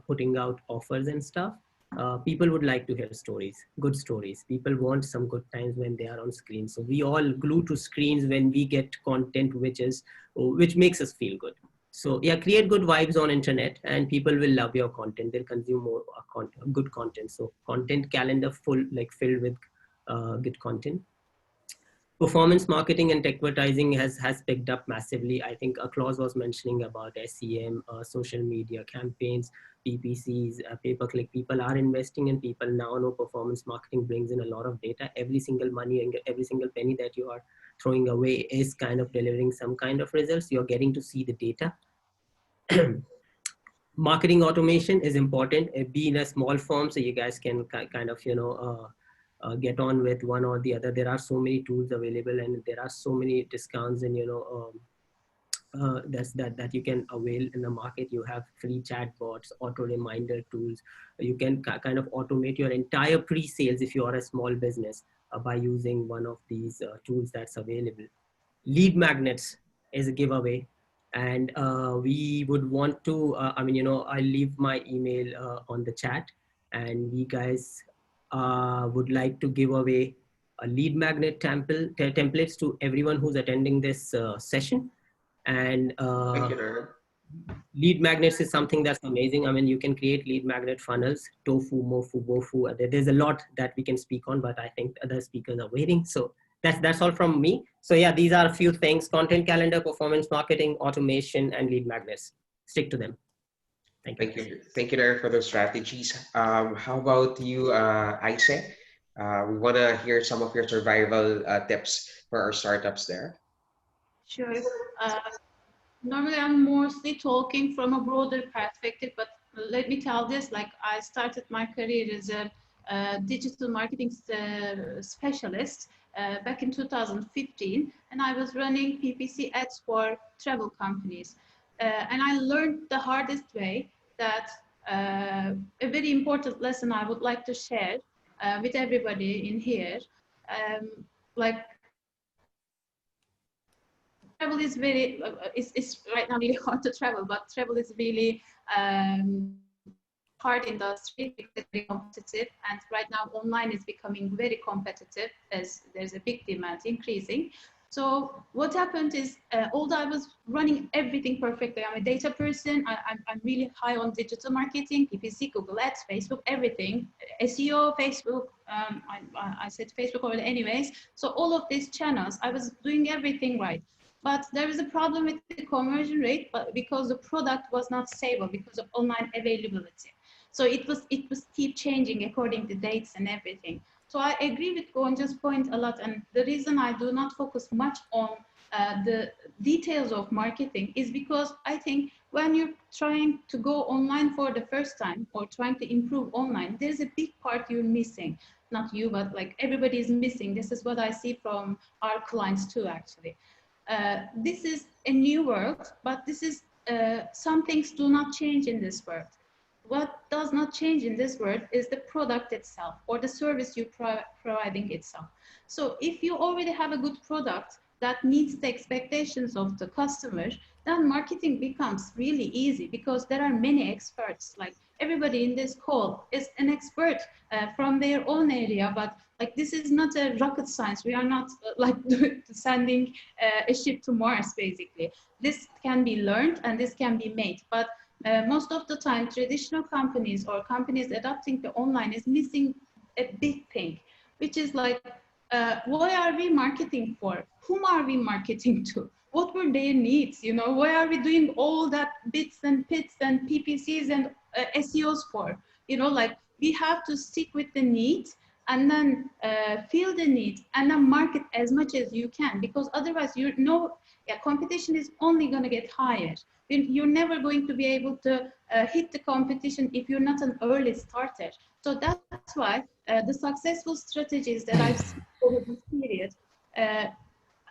putting out offers and stuff. People would like to hear stories, good stories. People want some good times when they are on screen. So we all glue to screens when we get content which makes us feel good. So yeah, create good vibes on internet, and people will love your content. They'll consume more content, good content. So content calendar filled with good content. Performance marketing and advertising has picked up massively. I think Klaus was mentioning about SEM, social media campaigns, PPCs, pay-per-click. People are investing, and people now know performance marketing brings in a lot of data. Every single money and every single penny that you are throwing away is kind of delivering some kind of results. You're getting to see the data. Marketing automation is important. Be in a small firm, so you guys can kind of get on with one or the other. There are so many tools available, and there are so many discounts, and that you can avail in the market. You have free chatbots, auto reminder tools. You can kind of automate your entire pre-sales if you are a small business by using one of these tools that's available. Lead magnets is a giveaway, and we would want to I leave my email on the chat, and we guys would like to give away a lead magnet templates to everyone who's attending this session. And Thank you, Darren. lead magnets is something that's amazing. I mean, you can create lead magnet funnels, tofu, mofu, bofu. There's a lot that we can speak on, but I think other speakers are waiting. So that's all from me. So yeah, these are a few things: content calendar, performance marketing, automation, and lead magnets. Stick to them. Thank you. Thank you, Darren, for those strategies. How about you, Aise? We want to hear some of your survival tips for our startups there. Sure. Normally, I'm mostly talking from a broader perspective, but let me tell this, like I started my career as a digital marketing specialist back in 2015, and I was running PPC ads for travel companies. And I learned the hardest way that a very important lesson I would like to share with everybody in here. Like, travel is very, it's right now really hard to travel, but travel is really hard industry because it's very competitive. And right now online is becoming very competitive as there's a big demand increasing. So what happened is, although I was running everything perfectly, I'm a data person, I'm really high on digital marketing, PPC, Google Ads, Facebook, everything, SEO, Facebook, I said Facebook already anyways. So all of these channels, I was doing everything right. But there was a problem with the conversion rate, but because the product was not stable because of online availability. So it was keep changing according to dates and everything. So I agree with Gonja's point a lot. And the reason I do not focus much on the details of marketing is because I think when you're trying to go online for the first time or trying to improve online, there's a big part you're missing. Not you, but like everybody is missing. This is what I see from our clients too, actually. This is a new world, but this is some things do not change in this world. What does not change in this world is the product itself or the service you're providing itself. So if you already have a good product, that meets the expectations of the customer, then marketing becomes really easy because there are many experts. Like everybody in this call is an expert from their own area, but like this is not a rocket science. We are not like sending a ship to Mars, basically. This can be learned and this can be made, but most of the time, traditional companies or companies adopting the online is missing a big thing, which is like, what are we marketing for? Whom are we marketing to? What were their needs? You know, why are we doing all that bits and pits and PPCs and SEOs for? You know, like we have to stick with the need and then feel the need and then market as much as you can, because otherwise competition is only going to get higher. You're never going to be able to hit the competition if you're not an early starter. So that's why the successful strategies that I've seen over this period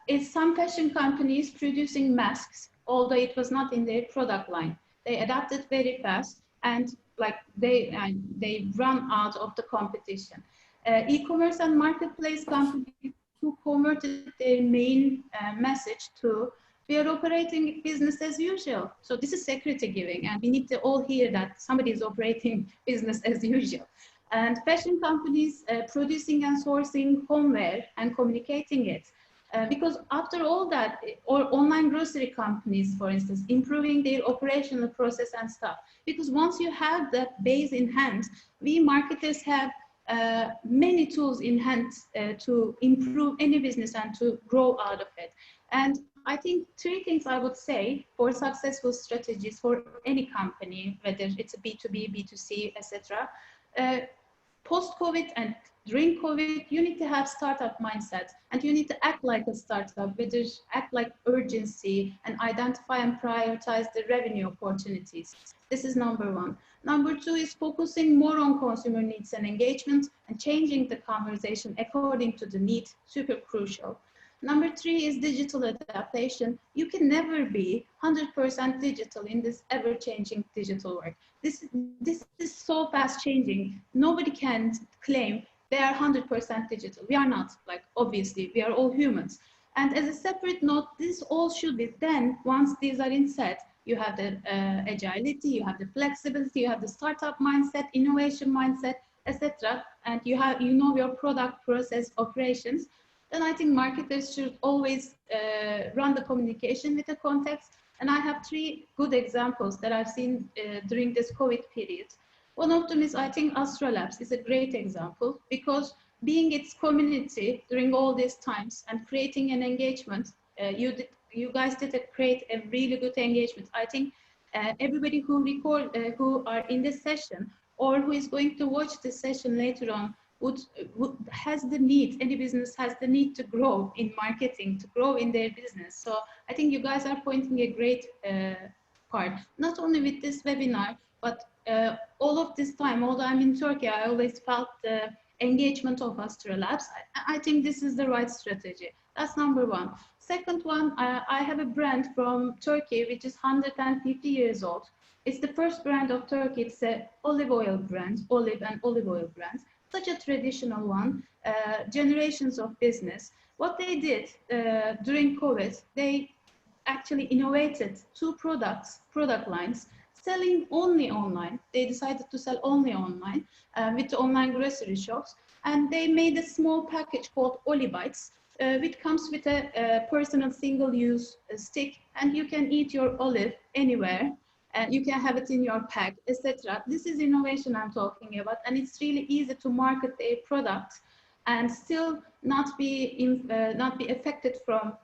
is some fashion companies producing masks, although it was not in their product line. They adapted very fast and like they run out of the competition. E-commerce and marketplace companies who converted their main message to we are operating business as usual. So this is security giving, and we need to all hear that somebody is operating business as usual. And fashion companies producing and sourcing homeware and communicating it. Because after all that, or online grocery companies, for instance, improving their operational process and stuff. Because once you have that base in hand, we marketers have many tools in hand to improve any business and to grow out of it. And I think three things I would say for successful strategies for any company, whether it's a B2B, B2C, etc. Post-COVID and during COVID, you need to have startup mindset and you need to act like a startup, whether act like urgency and identify and prioritize the revenue opportunities. This is number one. Number two is focusing more on consumer needs and engagement and changing the conversation according to the need, super crucial. Number three is digital adaptation. You can never be 100% digital in this ever-changing digital world. This is so fast changing. Nobody can claim they are 100% digital. We are not, like, obviously, we are all humans. And as a separate note, this all should be then, once these are in set, you have the agility, you have the flexibility, you have the startup mindset, innovation mindset, etc. And you know your product process operations. Then I think marketers should always run the communication with the context. And I have three good examples that I've seen during this COVID period. One of them is, I think, AstroLabs is a great example because being its community during all these times and creating an engagement, you guys did create a really good engagement. I think everybody who are in this session or who is going to watch this session later on has the need, any business has the need to grow in marketing, to grow in their business. So I think you guys are pointing a great part, not only with this webinar, but all of this time, although I'm in Turkey, I always felt the engagement of AstroLabs. I think this is the right strategy. That's number one. Second one, I have a brand from Turkey, which is 150 years old. It's the first brand of Turkey. It's an olive oil brand, olive and olive oil brand. Such a traditional one, generations of business. What they did during COVID, they actually innovated two product lines, selling only online. They decided to sell only online with the online grocery shops. And they made a small package called Oli Bites, which comes with a personal single-use stick, and you can eat your olive anywhere. You can have it in your pack, etc. This is innovation I'm talking about, and it's really easy to market a product and still not be affected from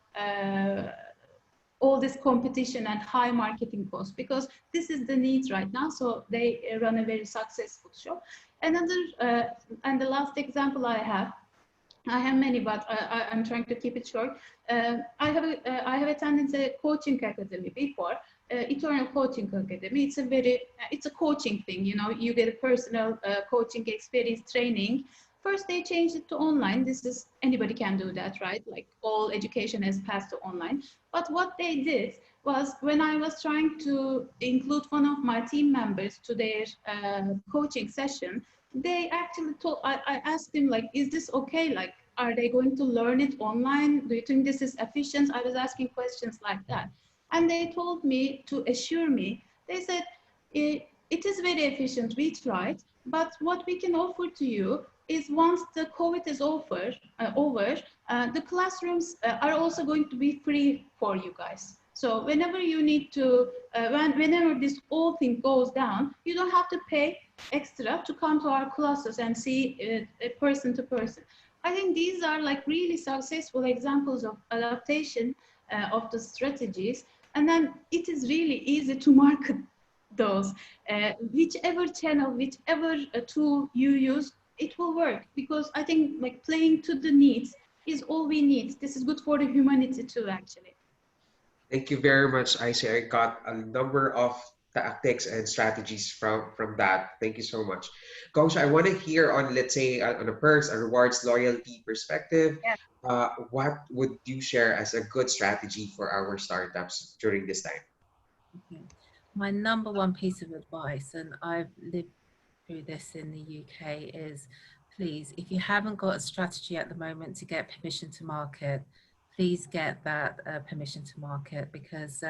all this competition and high marketing costs, because this is the need right now. So they run a very successful show. Another and the last example I have many, but I'm trying to keep it short. I have attended a coaching academy before. Eternal Coaching Academy. It's a coaching thing, you know, you get a personal coaching experience training. First, they changed it to online. Anybody can do that, right? Like all education has passed to online. But what they did was, when I was trying to include one of my team members to their coaching session, they actually told, I asked him, like, is this okay? Like, Are they going to learn it online? Do you think this is efficient? I was asking questions like that. And they told me to assure me, they said, it is very efficient, we tried, but what we can offer to you is once the COVID is over, the classrooms are also going to be free for you guys. So whenever you need to, whenever this whole thing goes down, you don't have to pay extra to come to our classes and see person to person. I think these are like really successful examples of adaptation of the strategies. And then it is really easy to market those. Whichever channel, whichever tool you use, it will work, because I think like playing to the needs is all we need. This is good for the humanity too, actually. Thank you very much, Aisha. I got a number of tactics and strategies from that. Thank you so much. Coach, I want to hear on, let's say, on a perks, a rewards, loyalty perspective. Yeah. What would you share as a good strategy for our startups during this time? Okay. My number one piece of advice, and I've lived through this in the UK, is please, if you haven't got a strategy at the moment to get permission to market, please get that permission to market, because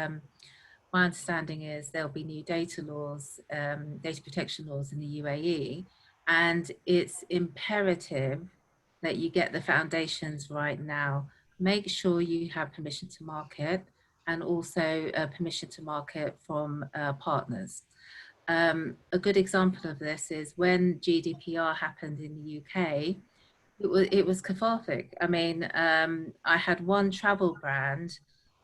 my understanding is there'll be new data laws, data protection laws in the UAE, and it's imperative that you get the foundations right now. Make sure you have permission to market, and also permission to market from partners. A good example of this is when GDPR happened in the UK, it was catastrophic. I mean, I had one travel brand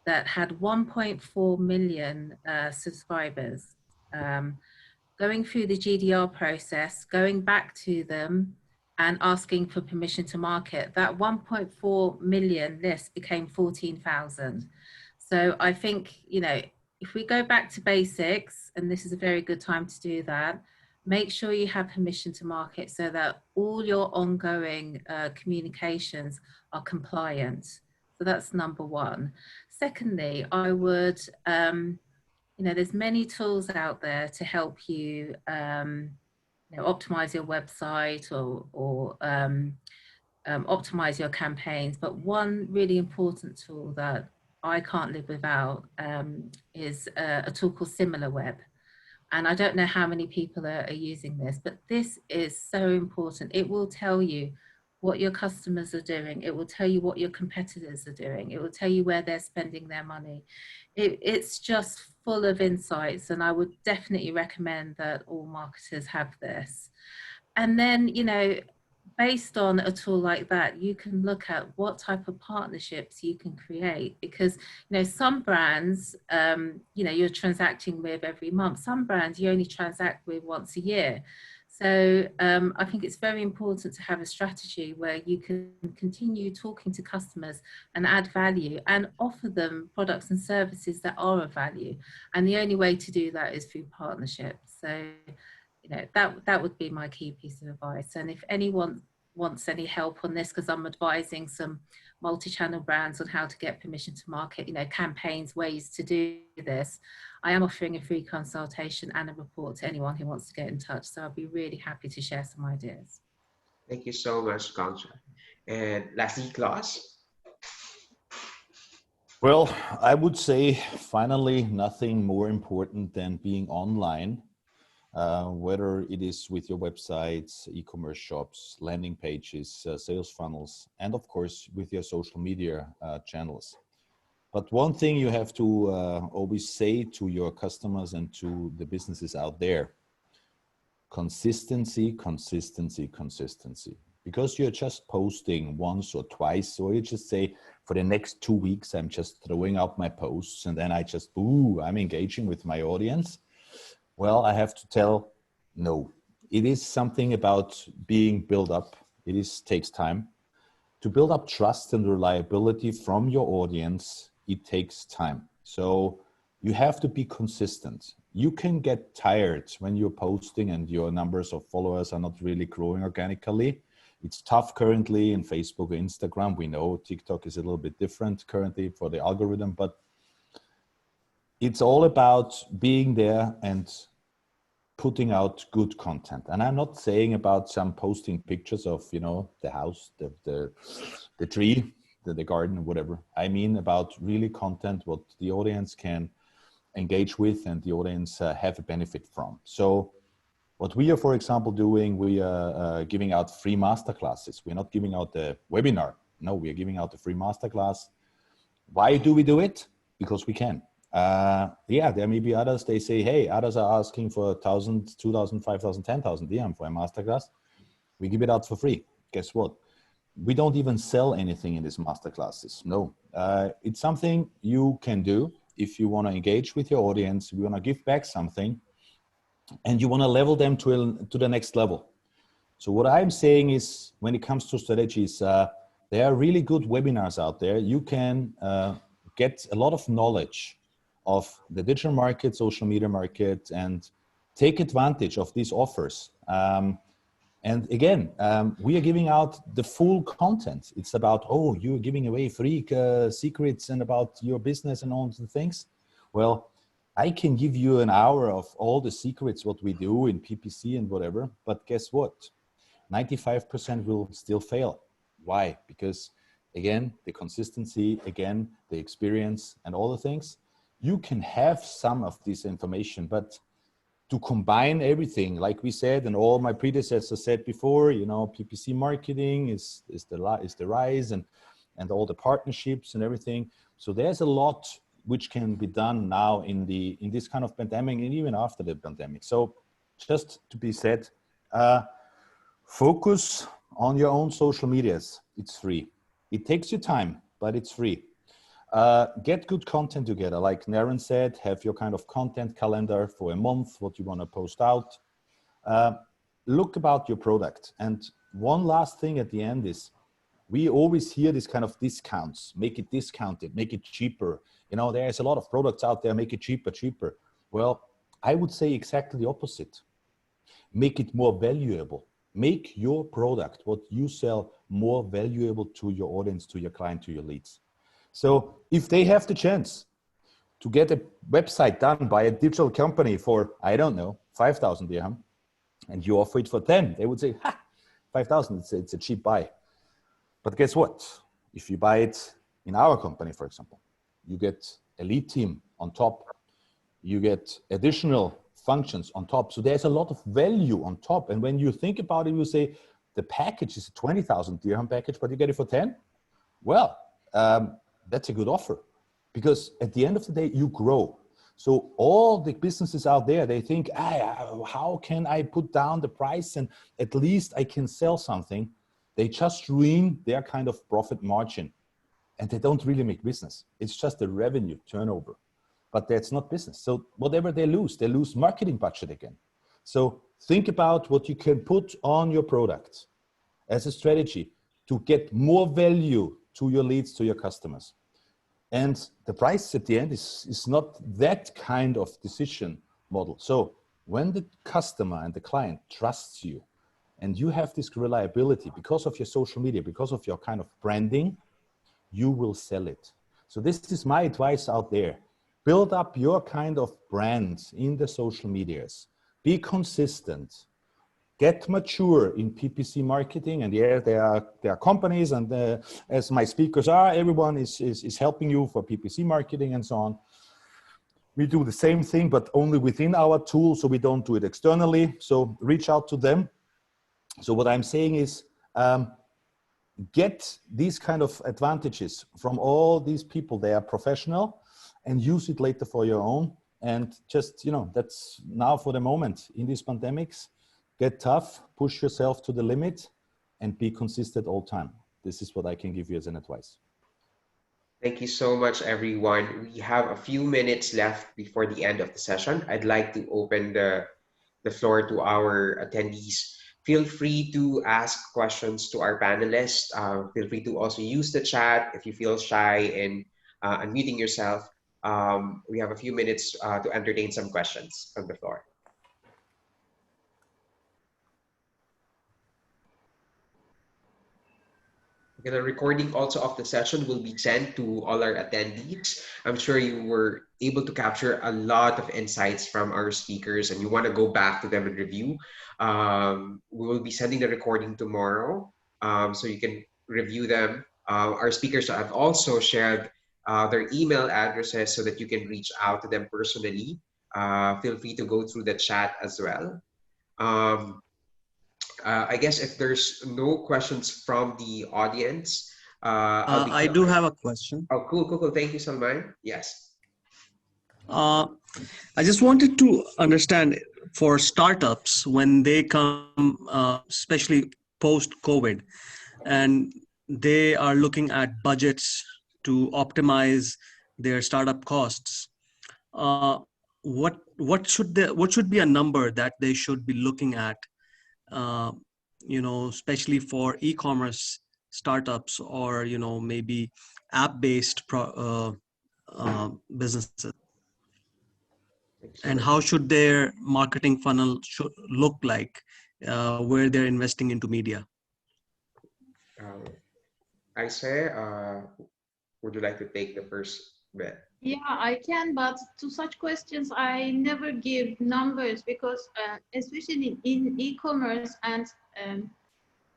that had 1.4 million subscribers. Going through the GDPR process, going back to them and asking for permission to market, that 1.4 million list became 14,000. So I think, you know, if we go back to basics, and this is a very good time to do that, make sure you have permission to market so that all your ongoing communications are compliant. So that's number one. Secondly, I would, you know, there's many tools out there to help you, you know, optimize your website or optimize your campaigns. But one really important tool that I can't live without is a tool called SimilarWeb. And I don't know how many people are using this, but this is so important. It will tell you what your customers are doing. It will tell you what your competitors are doing. It will tell you where they're spending their money. It's just full of insights, and I would definitely recommend that all marketers have this. And then, you know, based on a tool like that, you can look at what type of partnerships you can create, because, you know, some brands, you know, you're transacting with every month. Some brands you only transact with once a year. So I think it's very important to have a strategy where you can continue talking to customers and add value and offer them products and services that are of value. And the only way to do that is through partnerships. So, you know, that would be my key piece of advice. And if anyone wants any help on this, because I'm advising some multi-channel brands on how to get permission to market, you know, campaigns, ways to do this, I am offering a free consultation and a report to anyone who wants to get in touch. So I'll be really happy to share some ideas. Thank you so much, Kansha. And lastly, Klaus. Well, I would say finally nothing more important than being online, whether it is with your websites, e-commerce shops, landing pages, sales funnels, and of course with your social media channels. But one thing you have to always say to your customers and to the businesses out there: consistency, consistency, consistency. Because you're just posting once or twice, or you just say, for the next 2 weeks, I'm just throwing out my posts, and then I just, I'm engaging with my audience. Well, I have to tell, no. It is something about being built up. It takes time. To build up trust and reliability from your audience, it takes time. So you have to be consistent. You can get tired when you're posting and your numbers of followers are not really growing organically. It's tough currently in Facebook or Instagram. We know TikTok is a little bit different currently for the algorithm, but it's all about being there and putting out good content. And I'm not saying about some posting pictures of, you know, the house, the tree, the garden, whatever. I mean about really content, what the audience can engage with and the audience have a benefit from. So what we are, for example, doing, we are giving out free masterclasses. We're not giving out the webinar. No, we are giving out the free masterclass. Why do we do it? Because we can. Yeah, there may be others, they say, hey, others are asking for 1,000, 2,000, 5,000, 10,000 dirham for a masterclass. We give it out for free. Guess what? We don't even sell anything in these masterclasses. No, it's something you can do if you want to engage with your audience, you want to give back something, and you want to level them to the next level. So what I'm saying is, when it comes to strategies, there are really good webinars out there. You can get a lot of knowledge of the digital market, social media market, and take advantage of these offers. And again, we are giving out the full content. It's about, oh, you're giving away free secrets and about your business and all the things. Well, I can give you an hour of all the secrets, what we do in PPC and whatever, but guess what? 95% will still fail. Why? Because again, the consistency, again, the experience and all the things, you can have some of this information, but to combine everything, like we said, and all my predecessors said before, you know, PPC marketing is the rise and all the partnerships and everything. So there's a lot which can be done now in this kind of pandemic and even after the pandemic. So just to be said, focus on your own social medias. It's free. It takes you time, but it's free. Get good content together. Like Naren said, have your kind of content calendar for a month, what you want to post out. Look about your product. And one last thing at the end is, we always hear this kind of discounts, make it discounted, make it cheaper. You know, there's a lot of products out there, make it cheaper. Well, I would say exactly the opposite. Make it more valuable. Make your product, what you sell, more valuable to your audience, to your client, to your leads. So if they have the chance to get a website done by a digital company for, I don't know, 5,000 dirham, and you offer it for 10, they would say, ha, 5,000, it's a cheap buy. But guess what? If you buy it in our company, for example, you get a lead team on top, you get additional functions on top. So there's a lot of value on top. And when you think about it, you say the package is a 20,000 dirham package, but you get it for 10. Well, that's a good offer, because at the end of the day, you grow. So all the businesses out there, they think, how can I put down the price and at least I can sell something? They just ruin their kind of profit margin, and they don't really make business. It's just a revenue turnover, but that's not business. So whatever they lose marketing budget again. So think about what you can put on your product as a strategy to get more value to your leads, to your customers. And the price at the end is not that kind of decision model. So when the customer and the client trusts you, and you have this reliability because of your social media, because of your kind of branding, you will sell it. So this is my advice out there. Build up your kind of brand in the social medias. Be consistent. Get mature in PPC marketing. And yeah, there are companies, and as my speakers are, everyone is helping you for PPC marketing and so on. We do the same thing, but only within our tool, so we don't do it externally. So reach out to them. So what I'm saying is, get these kind of advantages from all these people. They are professional, and use it later for your own. And just, you know, that's now for the moment in these pandemics. Get tough, push yourself to the limit, and be consistent all time. This is what I can give you as an advice. Thank you so much, everyone. We have a few minutes left before the end of the session. I'd like to open the floor to our attendees. Feel free to ask questions to our panelists. Feel free to also use the chat if you feel shy in unmuting yourself. We have a few minutes to entertain some questions from the floor. the recording also of the session will be sent to all our attendees. I'm sure you were able to capture a lot of insights from our speakers and you want to go back to them and review. We will be sending the recording tomorrow, so you can review them. Our speakers have also shared their email addresses so that you can reach out to them personally. Feel free to go through the chat as well. Um, I guess if there's no questions from the audience, I'll be I do have a question. Oh, cool, cool, cool. Thank you, Salman. Yes. Uh, I just wanted to understand for startups when they come, especially post COVID, and they are looking at budgets to optimize their startup costs. Uh, what should be a number that they should be looking at? Uh, especially for e-commerce startups or maybe app-based businesses. Thank you so And much. how should their marketing funnel look like where they're investing into media? I say, would you like to take the first bit? Yeah, I can, but to such questions, I never give numbers because, especially in e-commerce and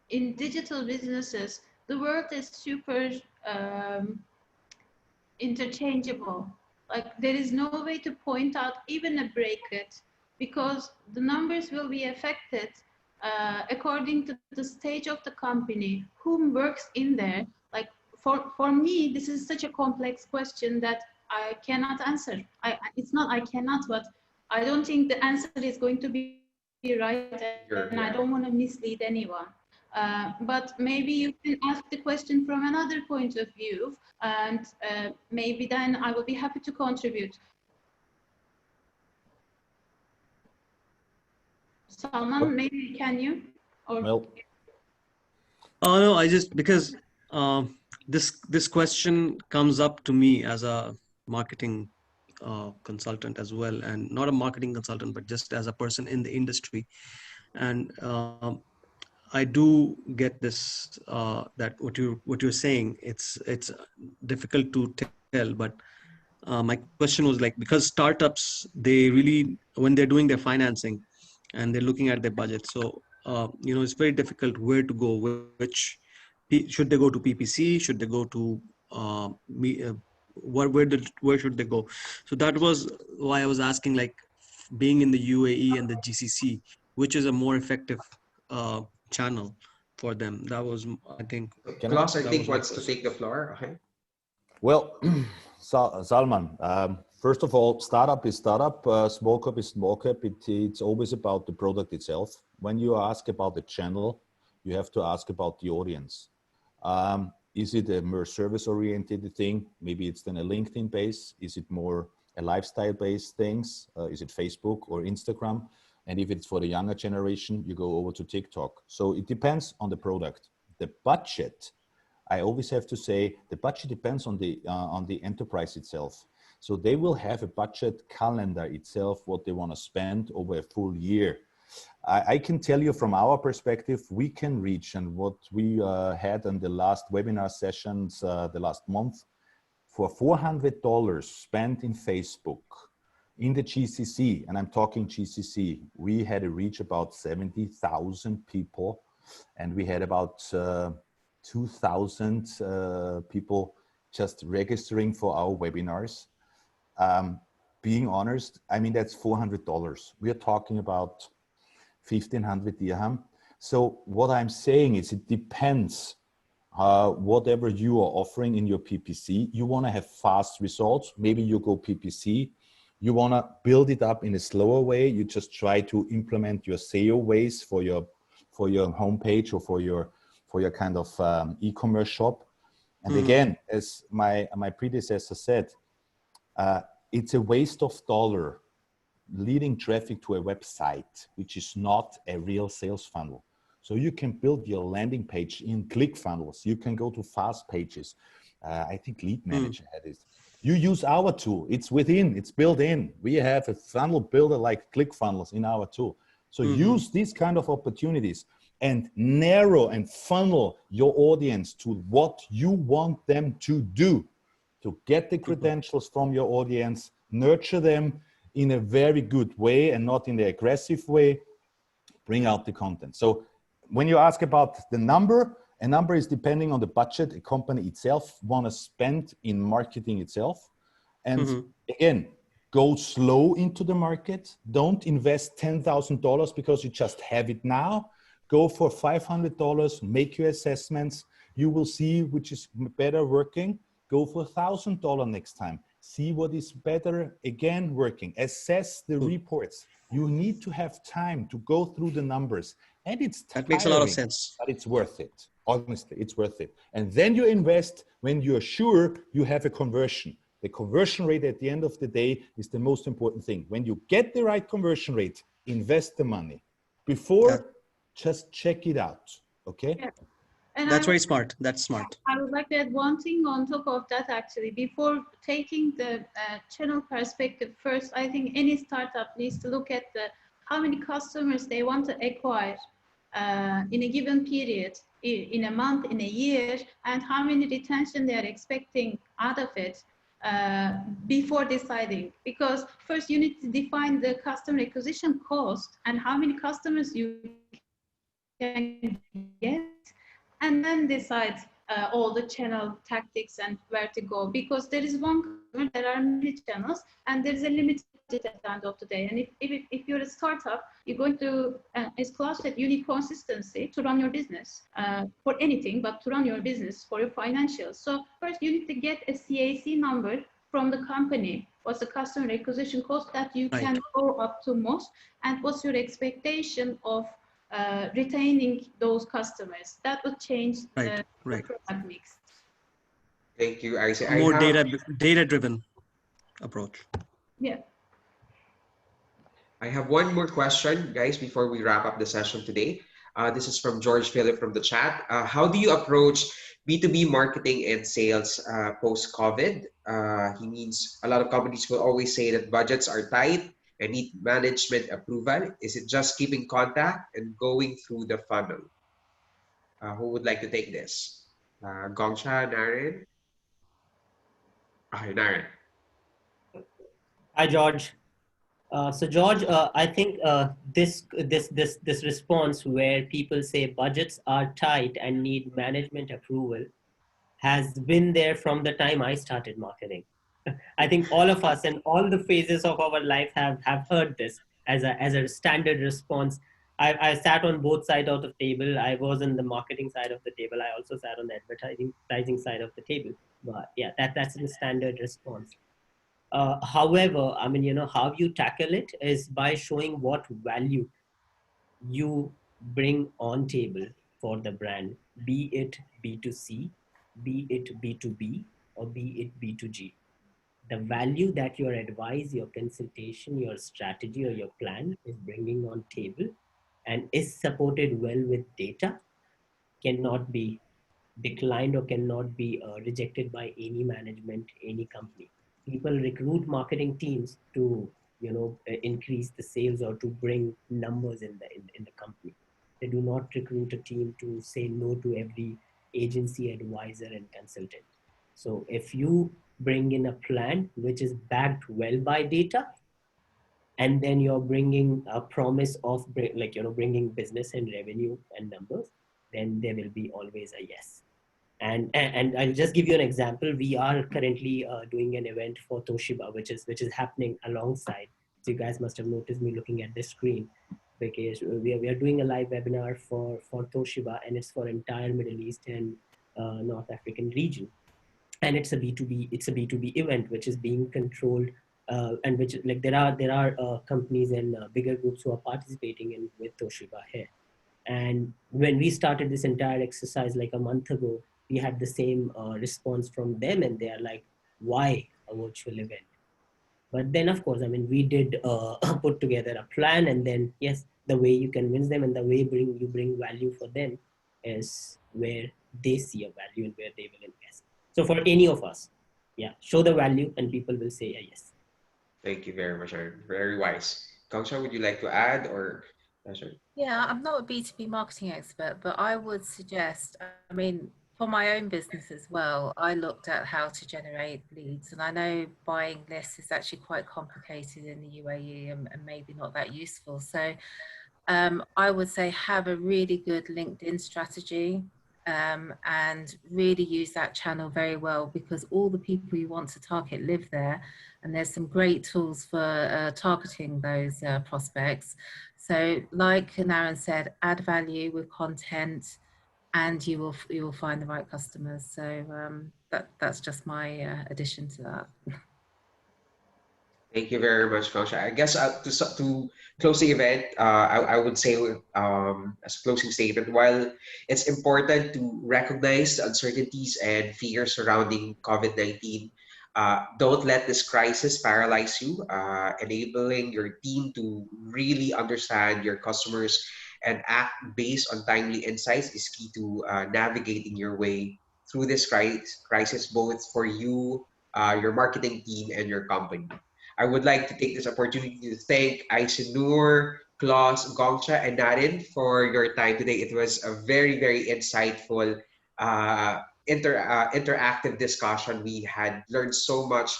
in digital businesses, the world is super interchangeable. Like there is no way to point out even a bracket because the numbers will be affected according to the stage of the company, whom works in there. Like for me, this is such a complex question that I cannot answer. It's not I cannot, but I don't think the answer is going to be right, and I don't want to mislead anyone. But maybe you can ask the question from another point of view, and maybe then I will be happy to contribute. Salman, maybe can you? Or Well, Oh no, I just because this question comes up to me as a marketing consultant as well, and not a marketing consultant, but just as a person in the industry. And I do get this that what you're saying. It's difficult to tell, but my question was like because startups they really when they're doing their financing and they're looking at their budget, so it's very difficult where to go. Which should they go to PPC? Should they go to where should they go? So that was why I was asking, like being in the UAE and the GCC, which is a more effective channel for them. That was, I think. Klaus, I That think, was my wants to question. take the floor. Okay. well, Salman, first of all, startup is startup, small cap is small cap. It's always about the product itself. When you ask about the channel, you have to ask about the audience. Is it a more service-oriented thing? Maybe it's then a LinkedIn base. Is it more a lifestyle-based things? Is it Facebook or Instagram? And if it's for the younger generation, you go over to TikTok. So it depends on the product. The budget, I always have to say, the budget depends on the enterprise itself. So they will have a budget calendar itself, what they want to spend over a full year. I can tell you from our perspective, we can reach, and what we had in the last webinar sessions the last month, for $400 spent in Facebook, in the GCC, and I'm talking GCC, we had a reach about 70,000 people, and we had about 2,000 people just registering for our webinars. Being honest, I mean, that's $400. We are talking about 1,500 dirham. So what I'm saying is it depends whatever you are offering in your PPC. You want to have fast results. Maybe you go PPC. You want to build it up in a slower way. You just try to implement your SEO ways for your homepage or for your kind of e-commerce shop. And again, as my predecessor said, it's a waste of dollar leading traffic to a website, which is not a real sales funnel. So you can build your landing page in ClickFunnels. You can go to fast pages. I think Lead Manager had it. You use our tool. It's within, it's built in. We have a funnel builder like ClickFunnels in our tool. So use these kind of opportunities. and narrow and funnel your audience to what you want them to do, to get the credentials from your audience, nurture them in a very good way and not in the aggressive way, bring out the content. So when you ask about the number, a number is depending on the budget a company itself want to spend in marketing itself. And again, go slow into the market. Don't invest $10,000 because you just have it now. Go for $500, make your assessments. You will see which is better working. Go for $1,000 next time. See what is better again working. Assess the reports. You need to have time to go through the numbers. And it's tiring, that makes a lot of sense. but it's worth it. Honestly, it's worth it. And then you invest when you're sure you have a conversion. The conversion rate at the end of the day is the most important thing. When you get the right conversion rate, invest the money. Before, just check it out, okay? Yeah. And That's very smart. That's smart. I would like to add one thing on top of that actually. Before taking the channel perspective first, I think any startup needs to look at how many customers they want to acquire in a given period, in a month, in a year, and how many retention they are expecting out of it before deciding. Because first you need to define the customer acquisition cost and how many customers you can get, and then decide all the channel tactics and where to go. Because there is one customer, there are many channels, and there is a limited budget at the end of the day. And if you're a startup, you're going to, as Klaus said, you need consistency to run your business for anything, but to run your business for your financials. So first you need to get a CAC number from the company. What's the customer acquisition cost that you can go up to most, and what's your expectation of retaining those customers? That would change the product mix. Thank you, Isaac. A more data-driven approach. Yeah. I have one more question, guys, before we wrap up the session today. This is from George Philip from the chat. How do you approach B2B marketing and sales post-COVID? He means a lot of companies will always say that budgets are tight and need management approval. Is it just keeping contact and going through the funnel? Who would like to take this? Gongsha, Naren? Hi, Naren. Hi, George. So George, I think this response where people say budgets are tight and need management approval has been there from the time I started marketing. I think all of us in all the phases of our life have heard this as a standard response. I sat on both sides of the table. I was on the marketing side of the table. I also sat on the advertising side of the table. But yeah, that's the standard response. However, I mean, how you tackle it is by showing what value you bring on table for the brand, be it B2C, be it B2B, or be it B2G. The value that your advice, your consultation, your strategy, or your plan is bringing on table and is supported well with data cannot be declined or cannot be rejected by any management, any company. People recruit marketing teams to increase the sales or to bring numbers in the company. They do not recruit a team to say no to every agency, advisor, and consultant. So if you bring in a plan which is backed well by data, and then you're bringing a promise of bringing business and revenue and numbers, then there will be always a yes. And I'll just give you an example. We are currently doing an event for Toshiba, which is happening alongside. So you guys must have noticed me looking at the screen, because we are doing a live webinar for Toshiba, and it's for entire Middle East and North African region. And it's a B2B event which is being controlled, and which there are companies and bigger groups who are participating in with Toshiba here. And when we started this entire exercise like a month ago, we had the same response from them, and they are like, why a virtual event? But then, of course, I mean, we did put together a plan, and then, yes, the way you convince them and the way you bring value for them is where they see a value and where they will invest. So for any of us, yeah, show the value and people will say yes. Thank you very much, Aaron. Very wise. Gongsha, would you like to add or Pleasure. Yeah, I'm not a B2B marketing expert, but I would suggest, I mean, for my own business as well, I looked at how to generate leads, and I know buying lists is actually quite complicated in the UAE and maybe not that useful. So I would say have a really good LinkedIn strategy, and really use that channel very well, because all the people you want to target live there, and there's some great tools for targeting those prospects. So like Naren said, add value with content and you will find the right customers. So that's just my addition to that. Thank you very much, Coach. I guess to close the event, I would say as a closing statement, while it's important to recognize the uncertainties and fears surrounding COVID-19, don't let this crisis paralyze you. Enabling your team to really understand your customers and act based on timely insights is key to navigating your way through this crisis, both for you, your marketing team, and your company. I would like to take this opportunity to thank Aisenur, Klaus, Gongcha, and Narin for your time today. It was a very, very insightful, interactive discussion. We had learned so much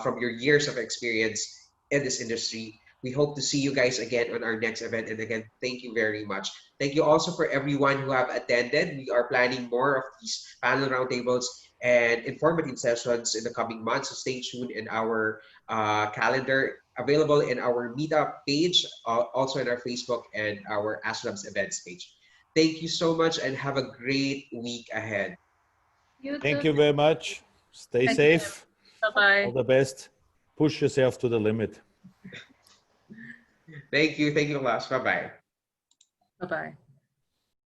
from your years of experience in this industry. We hope to see you guys again on our next event. And again, thank you very much. Thank you also for everyone who have attended. We are planning more of these panel roundtables and informative sessions in the coming months. So stay tuned in our calendar, available in our meetup page, also in our Facebook and our AstroLabs events page. Thank you so much and have a great week ahead. You Thank too. you very much. Stay Thank you. safe. Bye-bye. All the best. Push yourself to the limit. Thank you. Thank you, Lars. Bye-bye. Bye-bye.